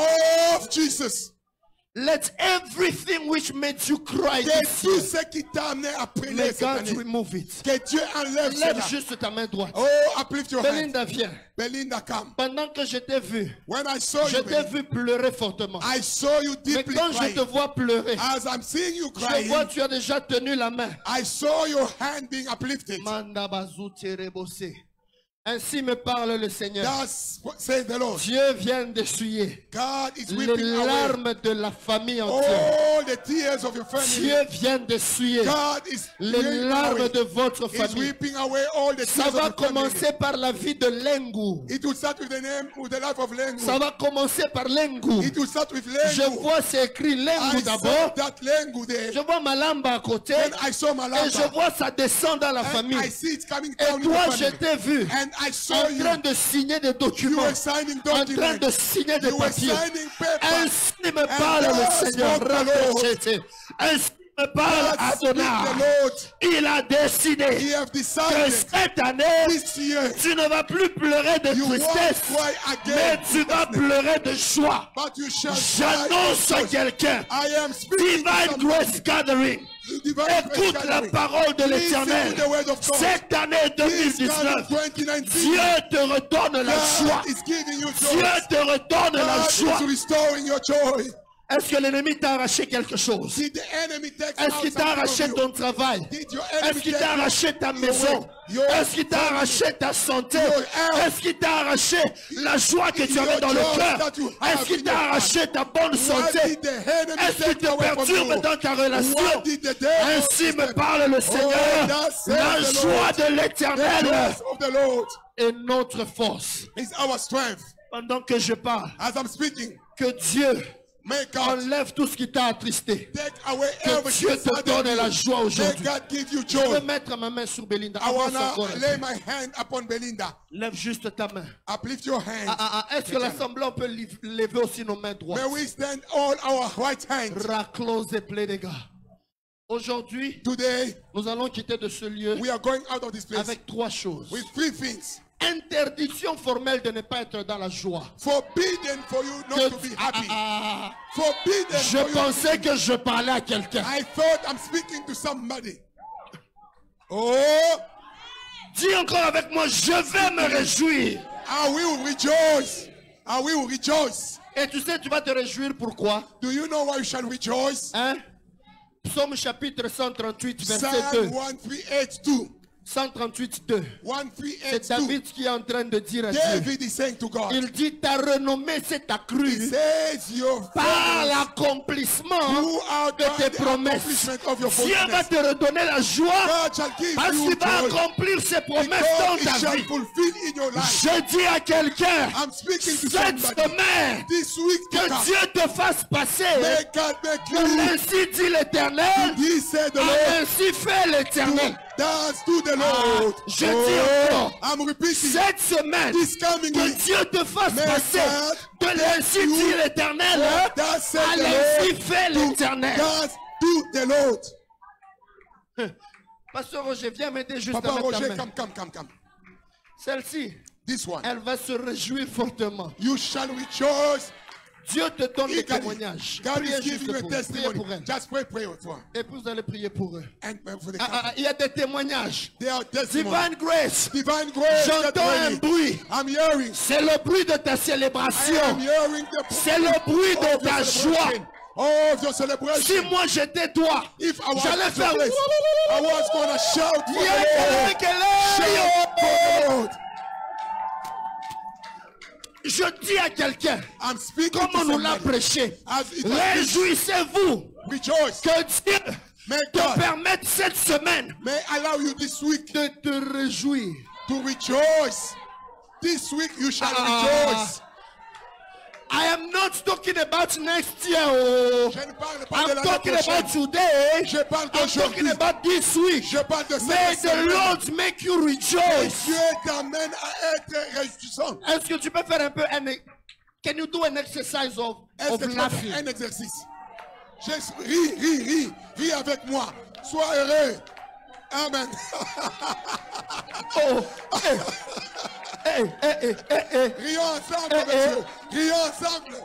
of Jesus. Let everything which made you cry Que this tout year, ce qui t'a amené à may prier cette God année, remove it. que Dieu enlève Lève cela. juste ta main droite. Oh, uplift your hand. Belinda, viens. Belinda, come. Pendant que je t'ai vu, When I saw je you, t'ai vu pleurer fortement. I saw you Mais deeply quand je te crying. vois pleurer, As I'm seeing you je vois crying, tu as déjà tenu la main. I saw your hand being uplifted. Manda bazu terebose. Ainsi me parle le Seigneur. Thus says the Lord. Dieu vient d'essuyer God is les weeping away larmes de la famille entière. all the tears of your family. Dieu vient d'essuyer God is les weeping larmes away. de votre He's famille. weeping away all the Ça tears va of your family. commencer par la vie de Lengu. It will start with the name, with the life of Lengu. Ça va commencer par Lengu. It will start with Je Lengu. vois c'est écrit I Lengu saw d'abord. that Lengu there. Je vois Malamba à côté. Then I saw Et Malamba. je vois ça descend dans la And I famille. see it coming Et down in toi, the je family. t'ai vu And I saw en you. train de signer des You documents, were signing en train documents. de signer des You were papiers. signing papers. Ainsi me parle thus le Seigneur. spoke the Lord. Rachete. Ainsi me parle Thus speak Adonai. the Lord. Il a décidé He have que decided cette année, this year tu ne vas plus pleurer de you won't tristesse, cry mais again. tu vas pleurer de joie. But you shall J'annonce à cry. quelqu'un, I am speaking to Divine somebody. Grace Gathering, Divine Grace écoute la Gathering. parole de Listen l'Éternel. to the word of God. Cette année This 2019, God in 2019, Dieu te redonne la joie. God is giving you Dieu joy. te redonne la God joie. is restoring your joy. Est-ce que l'ennemi t'a arraché quelque chose? Did the enemy take Est-ce out qu'il t'a something arraché from you? ton travail? Did your Est-ce enemy qu'il take t'a arraché ta maison? your Est-ce qu'il t'a family? arraché ta santé? Your health? Est-ce qu'il t'a arraché la joie que tu Your avais dans le joy cœur? that you have Est-ce qu'il in t'a your arraché ta bonne What santé? did the enemy Est-ce qu'il take te away from perturbe you? dans ta relation? What did the devil Ainsi me take? parle le Seigneur. thus says La the joie Lord. de The l'Éternel joy of the Lord est notre force. is our strength. Pendant que je parle, As I'm speaking, que Dieu may God enlève tout ce qui t'a attristé. take away Que everything Dieu te that donne la joie May aujourd'hui. God give you Je veux joy. mettre ma main sur Belinda. I Avance wanna encore un lay peu. my hand upon Belinda. Lève juste ta main. Uplift your hand. Est-ce que l'assemblée on peut lever aussi nos mains droites? May we stand all our right hands. Raclose et play, les gars. Aujourd'hui, Today, nous allons quitter de ce lieu we are going out of this place avec trois choses. with three things. Interdiction formelle de ne pas être dans la joie. Forbidden for you not to be happy. Forbidden Je for you. pensais que je parlais à quelqu'un. I thought I'm speaking to somebody. Oh, Dis encore avec moi, je vais me réjouir. I will rejoice. I will rejoice. Et tu sais, tu vas te réjouir pourquoi? Do you know why you shall rejoice? Hein? Psaume chapitre 138, verset Psalm 2. 138:2. 138, 2. C'est 138:2. David qui est en train de dire à Dieu. David is saying to God. Il dit, ta renommée s'est He accrue says your par faithfulness l'accomplissement throughout de tes the promesses. accomplishment of your Dieu va faithfulness. te redonner la joie God shall give parce you qu'il va joy accomplir ses promesses dans because it ta shall vie. fulfill in your life. Je dis à quelqu'un, I'm speaking to cette somebody semaine, this week to que come. Dieu te fasse passer. May God make Que you. ainsi dit l'Éternel, He said the et Lord. ainsi fait l'Éternel. Dance to the Lord. Je dis encore, I'm repeating. cette semaine, This coming que week. Dieu te fasse May passer. God De l'ainsi dit l'Éternel, Thus said à the l'ainsi Lord. fait l'Éternel. Dance to the Lord. Pasteur Roger, viens m'aider juste Papa à mettre ta Roger, main. come. Celle-ci, This one. elle va se réjouir fortement. You shall rejoice. Dieu te donne des eagerly. témoignages. God Priez is juste giving you a pour eux. Priez testimony. pour elle. Just pray for her. Et puis vous allez prier pour eux. And for the couple. Il y a des témoignages. They are testimony. Divine Grace. Divine grace. J'entends un get ready. bruit. I'm hearing. C'est le bruit de ta I célébration. am hearing the C'est le bruit of de your ta joie. celebration. Of your celebration. Si moi j'étais toi, If I was j'allais in faire the place, I was going to shout for Yeah, the Lord. Shout for the Lord. Je dis à quelqu'un, I'm speaking comme on to nous l'a somebody. prêché, As it was réjouissez-vous rejoice. que Dieu May te God permette cette semaine may allow you this week de te réjouir. to rejoice. This week you shall rejoice. I am not talking about next year. Oh. Je ne parle pas de I'm l'année talking prochaine. about today. Je parle I'm talking d'aujourd'hui. about this week. Je parle de May cette the semaine. Lord make you rejoice. Dieu t'amène à être réjouissant. Est-ce que tu peux faire un peu can you do an exercise of Est-ce que tu peux faire laughing? un exercice? Ris avec moi. Sois heureux. Amen. Oh, Rions ensemble, monsieur. Rions ensemble.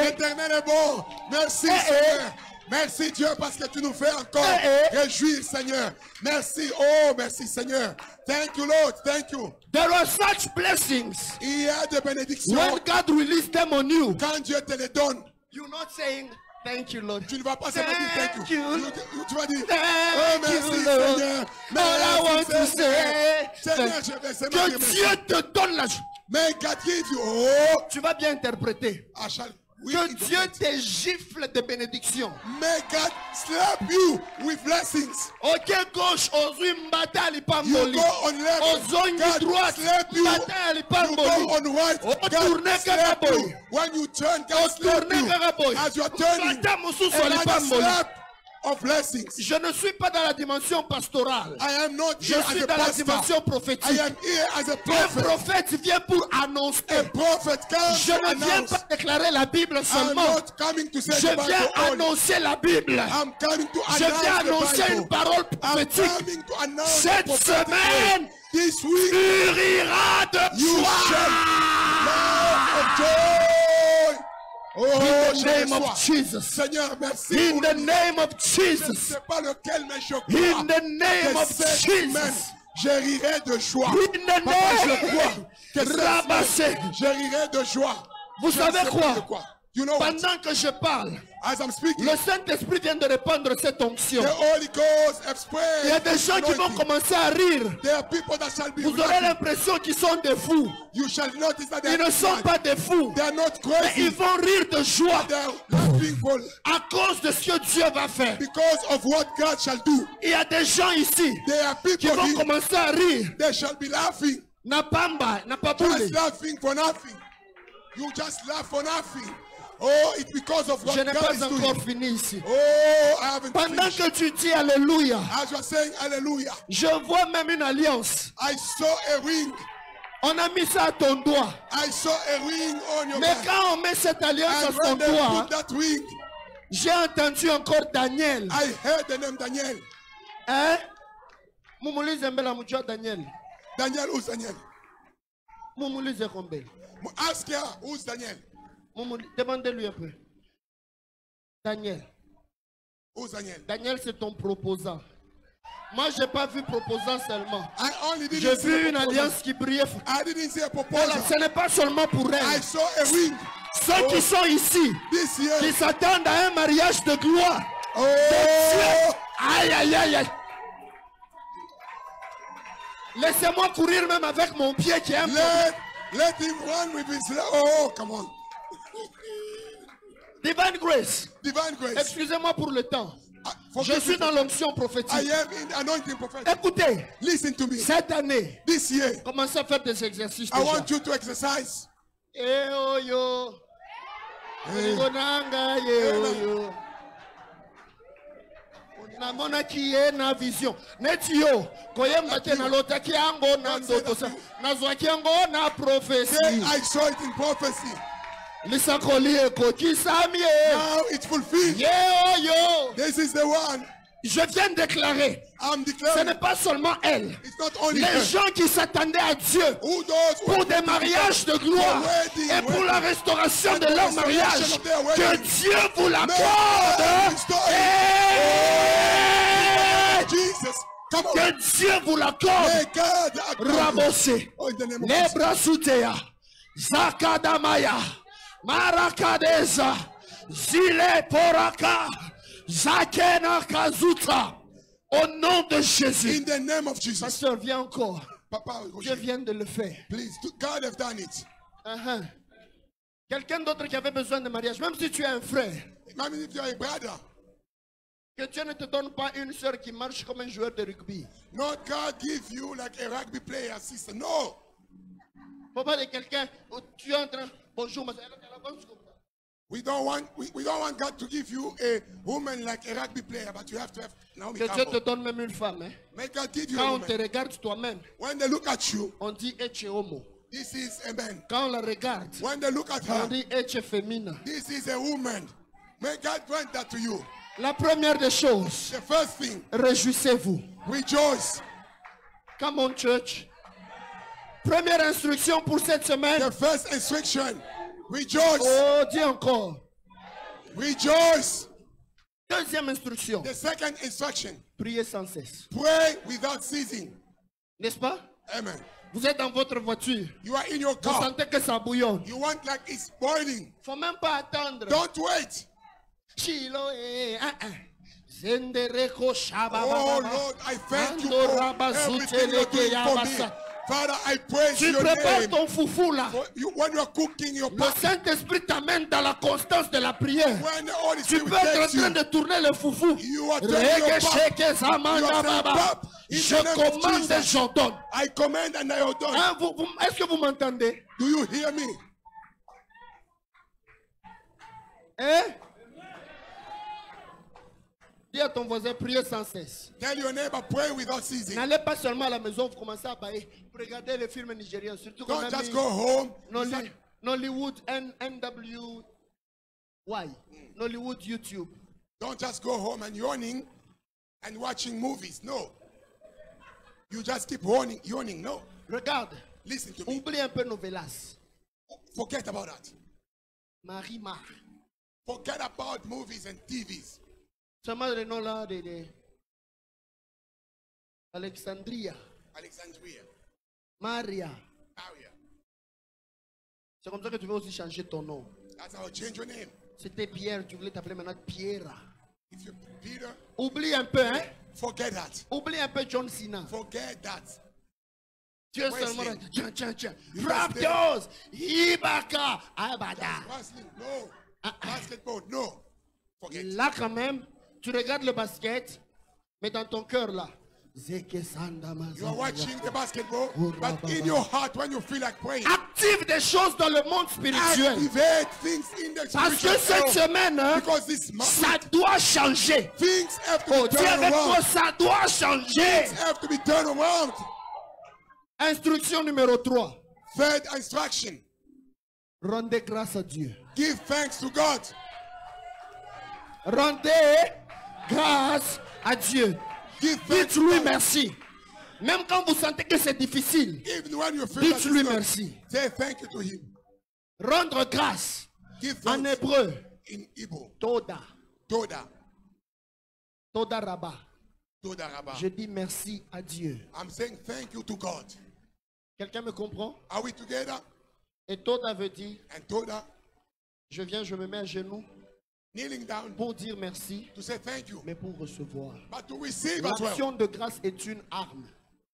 L'Éternel est bon. Merci, Seigneur. Merci, Dieu, parce que tu nous fais encore réjouir, Seigneur. Merci. Oh, merci, Seigneur. Thank you, Lord. Thank you. There are such blessings. Il y a des bénédictions. When God releases them on you, Quand Dieu te les donne, you're not saying, thank you, Lord. tu ne vas pas seulement dire thank you. Tu vas dire, Thank oh, merci, you, Lord. Seigneur. All I want to Merci, Seigneur. say, Seigneur, je vais seulement dire que merci. Dieu te donne la joie. May God give you. Oh, Tu vas bien interpréter. I shall. Que Dieu te gifle de bénédictions. May God slap you with blessings. Ok, gauche, ozui mbata li You pamboli. go on left, Ozongi God droite, slap you. mbata li You go pamboli. on right, Oh, God tourne slap kaka you. boy. When you turn, Oh, God slap tourne you. kaka boy. As you are turning, Mbata mosusu ali another pamboli. slap of blessings. Je ne suis pas dans la dimension pastorale. I am not Je here suis as a dans la pastor. dimension I prophétique. am here as a Un prophet. prophète vient pour annoncer. A prophet comes Je to ne viens announce. pas déclarer la Bible I'm seulement. not coming to say Je the Bible viens only. annoncer la Bible. I'm coming to Je viens announce annoncer the une Bible. parole I'm prophétique. coming to announce Cette the prophetic semaine, word. This week, tu riras de you shall laugh of joy. Oh, In je the name reçois. of Jesus. Seigneur, merci. In pour the le- name of Je ne Jesus. sais pas lequel, mais je crois In the name que of cette semaine, Jesus. je rirai de joie. In the Papa, je name. crois que cette Rabassé. semaine, je rirai de joie. Vous Je ne savez sais pas de quoi? You know what? Pendant que je parle, As I'm speaking, le Saint-Esprit vient de répandre cette onction. the Holy Ghost has spread. Il y a des gens qui vont anointing. commencer à rire. There are people that shall be Vous aurez laughing. l'impression qu'ils sont des fous. You shall notice that they Ils ne sont are pas des fous. They are not Mais ils crazy. vont rire de joie They are laughing for à cause de ce que Dieu va faire. because of what God shall do. Il y a des gens ici There are qui people vont here, commencer à rire. they shall be laughing. Napamba, Just napabule. laughing for nothing. You just laugh for nothing. Oh, it's because of what Je n'ai God pas is encore doing. fini ici. Oh, I haven't Pendant finished. que tu dis Alléluia, As you are saying hallelujah, je vois même une alliance. I saw a ring. On a mis ça à ton doigt. I saw a ring on your Mais hand. quand on met cette alliance à And ton when they doigt, put that ring, j'ai entendu encore Daniel. I heard the name Daniel. Hein? Mumulize mbela mujua Daniel. Daniel, who's Daniel? Mumulize kombe. Ask her, who's Daniel? Demandez-lui un peu. Daniel. Who's Daniel? Daniel, c'est ton proposant. Moi, je n'ai pas vu proposant seulement. I only J'ai didn't see vu a une proposal. alliance qui brillait. I didn't see a Voilà, proposal. ce n'est pas seulement pour I elle. saw a ring Ceux qui sont ici, this qui year. s'attendent à un mariage de gloire. Oh, Aïe, aïe, aïe, aïe. Laissez-moi courir même avec mon pied qui est un peu... let him run with his leg. Oh, come on. Divine Grace. Divine grace. Excusez-moi pour le temps. Je Forgive suis me. dans l'onction I prophétique. am in anointing prophet. Écoutez, Listen to me. cette année, This year, commencez à faire des exercices I déjà. want you to exercise. Eh oh yo. Hey. Onanga ye oh yo. Namona ki ye na vision. Neti yo. Koyemba te na lota ki ango na ndoto sa. Nazwa ki ango na Say, prophecy. I saw it in prophecy. Lisakoli eko ki samye. Now it's fulfilled. Ye oh yo. This is the one. Je viens de déclarer. I'm Ce declaring. n'est pas seulement elle. It's not only Les her. gens qui s'attendaient à Dieu Who those who pour des mariages de gloire et pour la restauration de leur mariage, que Dieu vous l'accorde. Et Jesus. Come on. que Dieu vous l'accorde. May God accomplish. Rabossé. Oh, in the name of Jesus. Lebrasutea. Zakadamaya. Marakadeza. Zile poraka. Zakena kazuta. Au nom de Jésus. In the name of Jesus. Pasteur, viens encore. Papa, Je viens de le faire. please, God have done it. Uh-huh. Quelqu'un d'autre qui avait besoin de mariage, même si tu es un frère, Maybe if you're a brother, que Dieu ne te donne pas une soeur qui marche comme un joueur de rugby. not God give you like a rugby player sister. No. Faut pas de quelqu'un où tu es en train, bonjour, ma soeur. We don't want God to give you a woman like a rugby player, but you have to have Naomi Que Dieu te Campbell. donne même une femme. Hein. May God give you a Quand on te woman. regarde toi-même, When they look at you, on dit eche homo. this is a man. Quand on la regarde, When they look at on her, dit eche féminin. this is a woman. May God grant that to you. La première des choses, The first thing, réjouissez-vous. rejoice. Come on, church. Première instruction pour cette semaine. The first instruction. Rejoice. Oh, dis encore. Rejoice. Deuxième instruction. The second instruction. Priez sans cesse. Pray without ceasing. N'est-ce pas? Amen. Vous êtes dans votre voiture. You are in your Vous car. sentez que ça bouillonne. You want like it's boiling. Faut même pas attendre. Don't wait. Chiloé, Oh Lord, I thank you for everything you're doing for me. Father, I praise Tu your prépares name. ton foufou là. When you are cooking your Le pot, Saint-Esprit t'amène dans la constance de la prière. when the Holy Tu Spirit peux être en takes train you, de tourner le foufou. you are turning your back. You are saying, "Pop, in Je the name of commande et Jesus, j'ordonne. I command and I ordonne." Hein, est-ce que vous m'entendez? Do you hear me? Hein? Dis à ton voisin, priez sans cesse. Tell your neighbor, pray without ceasing. N'allez pas seulement à la maison, vous commencez à bailler. Regardez les films nigériens, surtout qu'on Don't a just mis go home. Nollywood, NWY, Nollywood YouTube. Don't just go home and yawning and watching movies. No. You just keep yawning. No. Regarde, Listen to me. oublie un peu Novelas. Forget about that. Marie-Mar. Forget about movies and TVs. Seulement le nom là de Alexandria, Alexandria. Maria. Maria. C'est comme ça que tu veux aussi changer ton nom. That's how I change your name. C'était Pierre, tu voulais t'appeler maintenant Pierre. If you're Peter, Oublie un peu, hein? forget that. Oublie un peu John Cena. Forget that. Tu es Wesley. seulement là. Tiens. Wesley. Raptors, Ibaka, Abada. Wrestling, no. Basketball, no. Forget. Là quand même, tu regardes le basket, mais dans ton cœur là. You are watching the basketball, but in your heart, when you feel like praying, Active des choses dans le monde spirituel. activate things in the Parce spiritual que cette realm. semaine, hein, Because this ça doit changer. things have to Oh, be dis turned avec moi, around. ça doit changer. Things have to be turned around. Instruction numéro 3. Third instruction: Rendez grâce à Dieu. give thanks to God. Rendez grâce à Dieu. Give thanks to Dites-lui God. merci. Même quand vous sentez que c'est difficile, Even when you feel that dites-lui it's not, merci. say thank you to Him. Rendre grâce. Give En thanks hébreu, in Igbo. Toda. Toda. Toda Rabba. Toda Rabba. Je dis merci à Dieu. I'm saying thank you to God. Quelqu'un me comprend? Are we together? Et Toda veut dire, And Toda, je viens, je me mets à genoux kneeling down pour dire merci, to say thank you, mais pour recevoir. but to receive as well. L'action de grâce est une arme.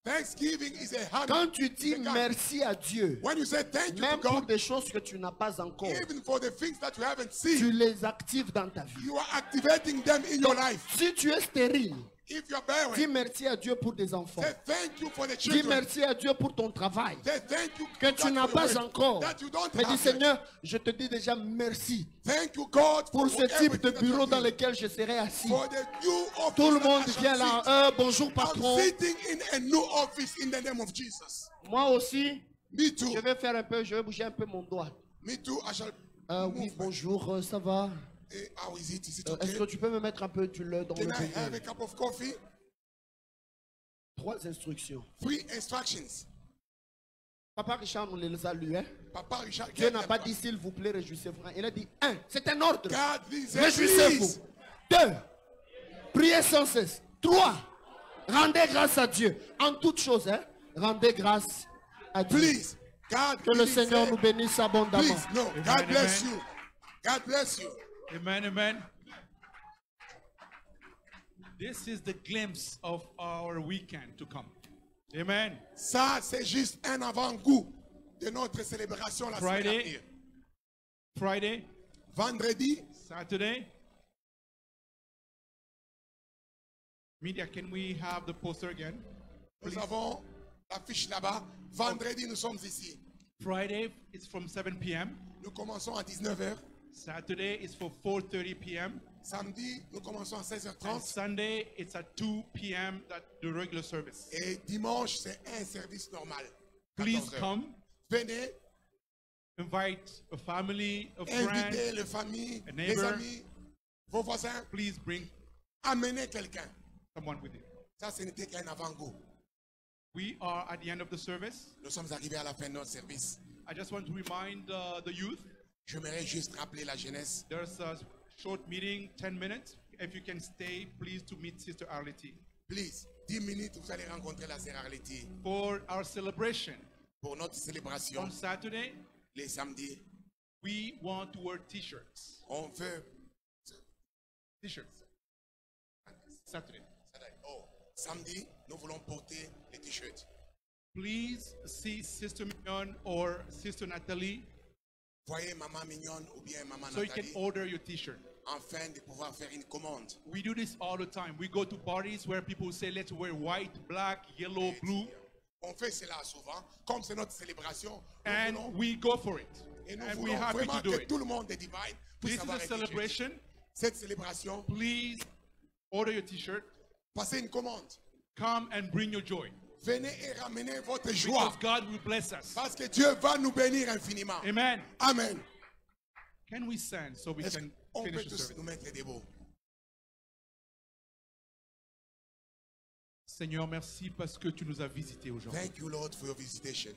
Thanksgiving is a hammer. Quand tu dis It's a gun. merci à Dieu, When you say thank you même to pour God, des choses que tu n'as pas encore, even for the things that you haven't tu seen, les actives dans ta vie. you are activating them in your life. Si tu es stérile, If you're dis barren, merci à Dieu pour des enfants. say thank you for the Dis children. merci à Dieu pour ton travail Say thank you que to tu God n'as for pas your work encore. that you don't Mais dis have yet. Seigneur, je te dis déjà merci Thank you, God, pour for ce type de everything that you bureau have dans done. lequel je serai assis. For the new office Tout le that monde I shall vient là. sit. Bonjour I'm patron. sitting in a new office in the name of Jesus. Moi aussi, Me too. je vais faire un peu, je vais bouger un peu mon doigt. Me too. I shall Oui, move. bonjour, ça va? How is it? Is it Est-ce okay? que tu peux me mettre un peu du lait dans le Can I have a bouillon? cup of coffee? 3 instructions. 3 instructions. Papa Richard nous les a lues. Hein? Papa Richard Dieu gave n'a them. pas dit s'il vous plaît, réjouissez-vous. Il a dit 1. C'est un ordre. God, please, Réjouissez-vous. please. 2. Priez sans cesse. 3. Rendez grâce à Dieu. En toutes choses, hein? Rendez grâce à Dieu. Please. God, Que le please, Seigneur say, nous bénisse abondamment. please. No. God bless you. God bless you. Amen. This is the glimpse of our weekend to come. Amen. Ça, c'est juste un avant-goût de notre célébration la semaine à Friday, venir. Friday, Vendredi, Saturday. Media, can we have the poster again? nous avons l'affiche là-bas. Vendredi, nous sommes ici. Friday, it's from 7 p.m. Nous commençons à 19h. Saturday is for 4:30 p.m. Samedi, nous commençons à And 16h30. Sunday, it's at 2 p.m. That the regular service. Et dimanche, c'est un service normal. Please 14h. come, Venez, invite a family, a friend. invitez les familles, A les neighbor. amis, vos voisins. Please bring Amenez quelqu'un. someone with you. Ça, ce n'était qu'un avant-goût. We are at the end of the service. Nous sommes arrivés à la fin de notre service. I just want to remind the youth, J'aimerais juste rappeler la jeunesse. there's a short meeting, 10 minutes. If you can stay, please, to meet Sister Arleti. Please, 10 minutes, vous allez rencontrer la sœur Arleti. For our celebration Pour notre célébration, on Saturday, les samedis, we want to wear t-shirts. on veut... T-shirts. Saturday. Oh, samedi, nous voulons porter les t-shirts. Please see Sister Mignon or Sister Natalie Voyez Maman Mignonne ou bien Maman so you can Nathalie, order your t-shirt. afin de pouvoir faire une commande. We do this all the time. We go to parties where people say, let's wear white, black, yellow, blue, On fait cela souvent, comme c'est notre célébration, nous and voulons, we go for it. et nous And we're voulons happy vraiment to do que it. tout le monde est divine puisse This is avoir a un t-shirt. celebration. Cette célébration, Please order your t-shirt. passez une commande. Come and bring your joy. Venez et ramenez votre joie, Because God will bless us. parce que Dieu va nous bénir infiniment. Amen. Amen. Can we stand so we Est-ce can qu'on peut finish the tous service? nous mettre debout? Seigneur, merci parce que tu nous as visités aujourd'hui. Thank you, Lord, for your visitation.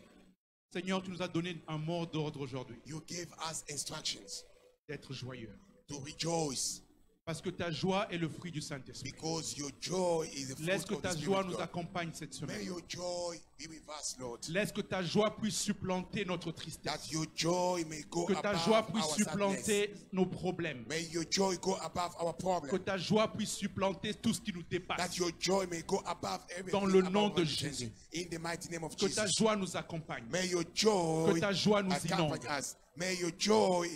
Seigneur, tu nous as donné un mot d'ordre aujourd'hui, You gave us instructions d'être joyeux. to rejoice Parce que ta joie est le fruit du Saint-Esprit. because your joy is the Laisse fruit que of ta the joie Spirit nous of God. accompagne cette May semaine. your joy be with us, Lord. Laisse que ta joie puisse supplanter notre That tristesse. your joy may go Que ta above joie our puisse sadness. supplanter nos problèmes. May your joy go above our Que problem. ta joie puisse supplanter tout ce qui nous That dépasse. your joy may go above everything. Dans le above nom our de understanding. Jésus. In the mighty name of Que ta Jesus. joie nous accompagne. May your joy Que ta joie nous accompany inonde. us. May your joy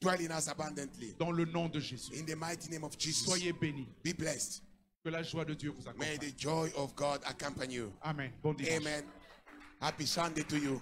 dwell in us abundantly. Dans le nom de Jésus. In the mighty name of Jesus. Soyez bénis. Be blessed. Que la joie de Dieu vous May accompagne. the joy of God accompany you. Amen. Bon dimanche. Amen. Happy Sunday to you.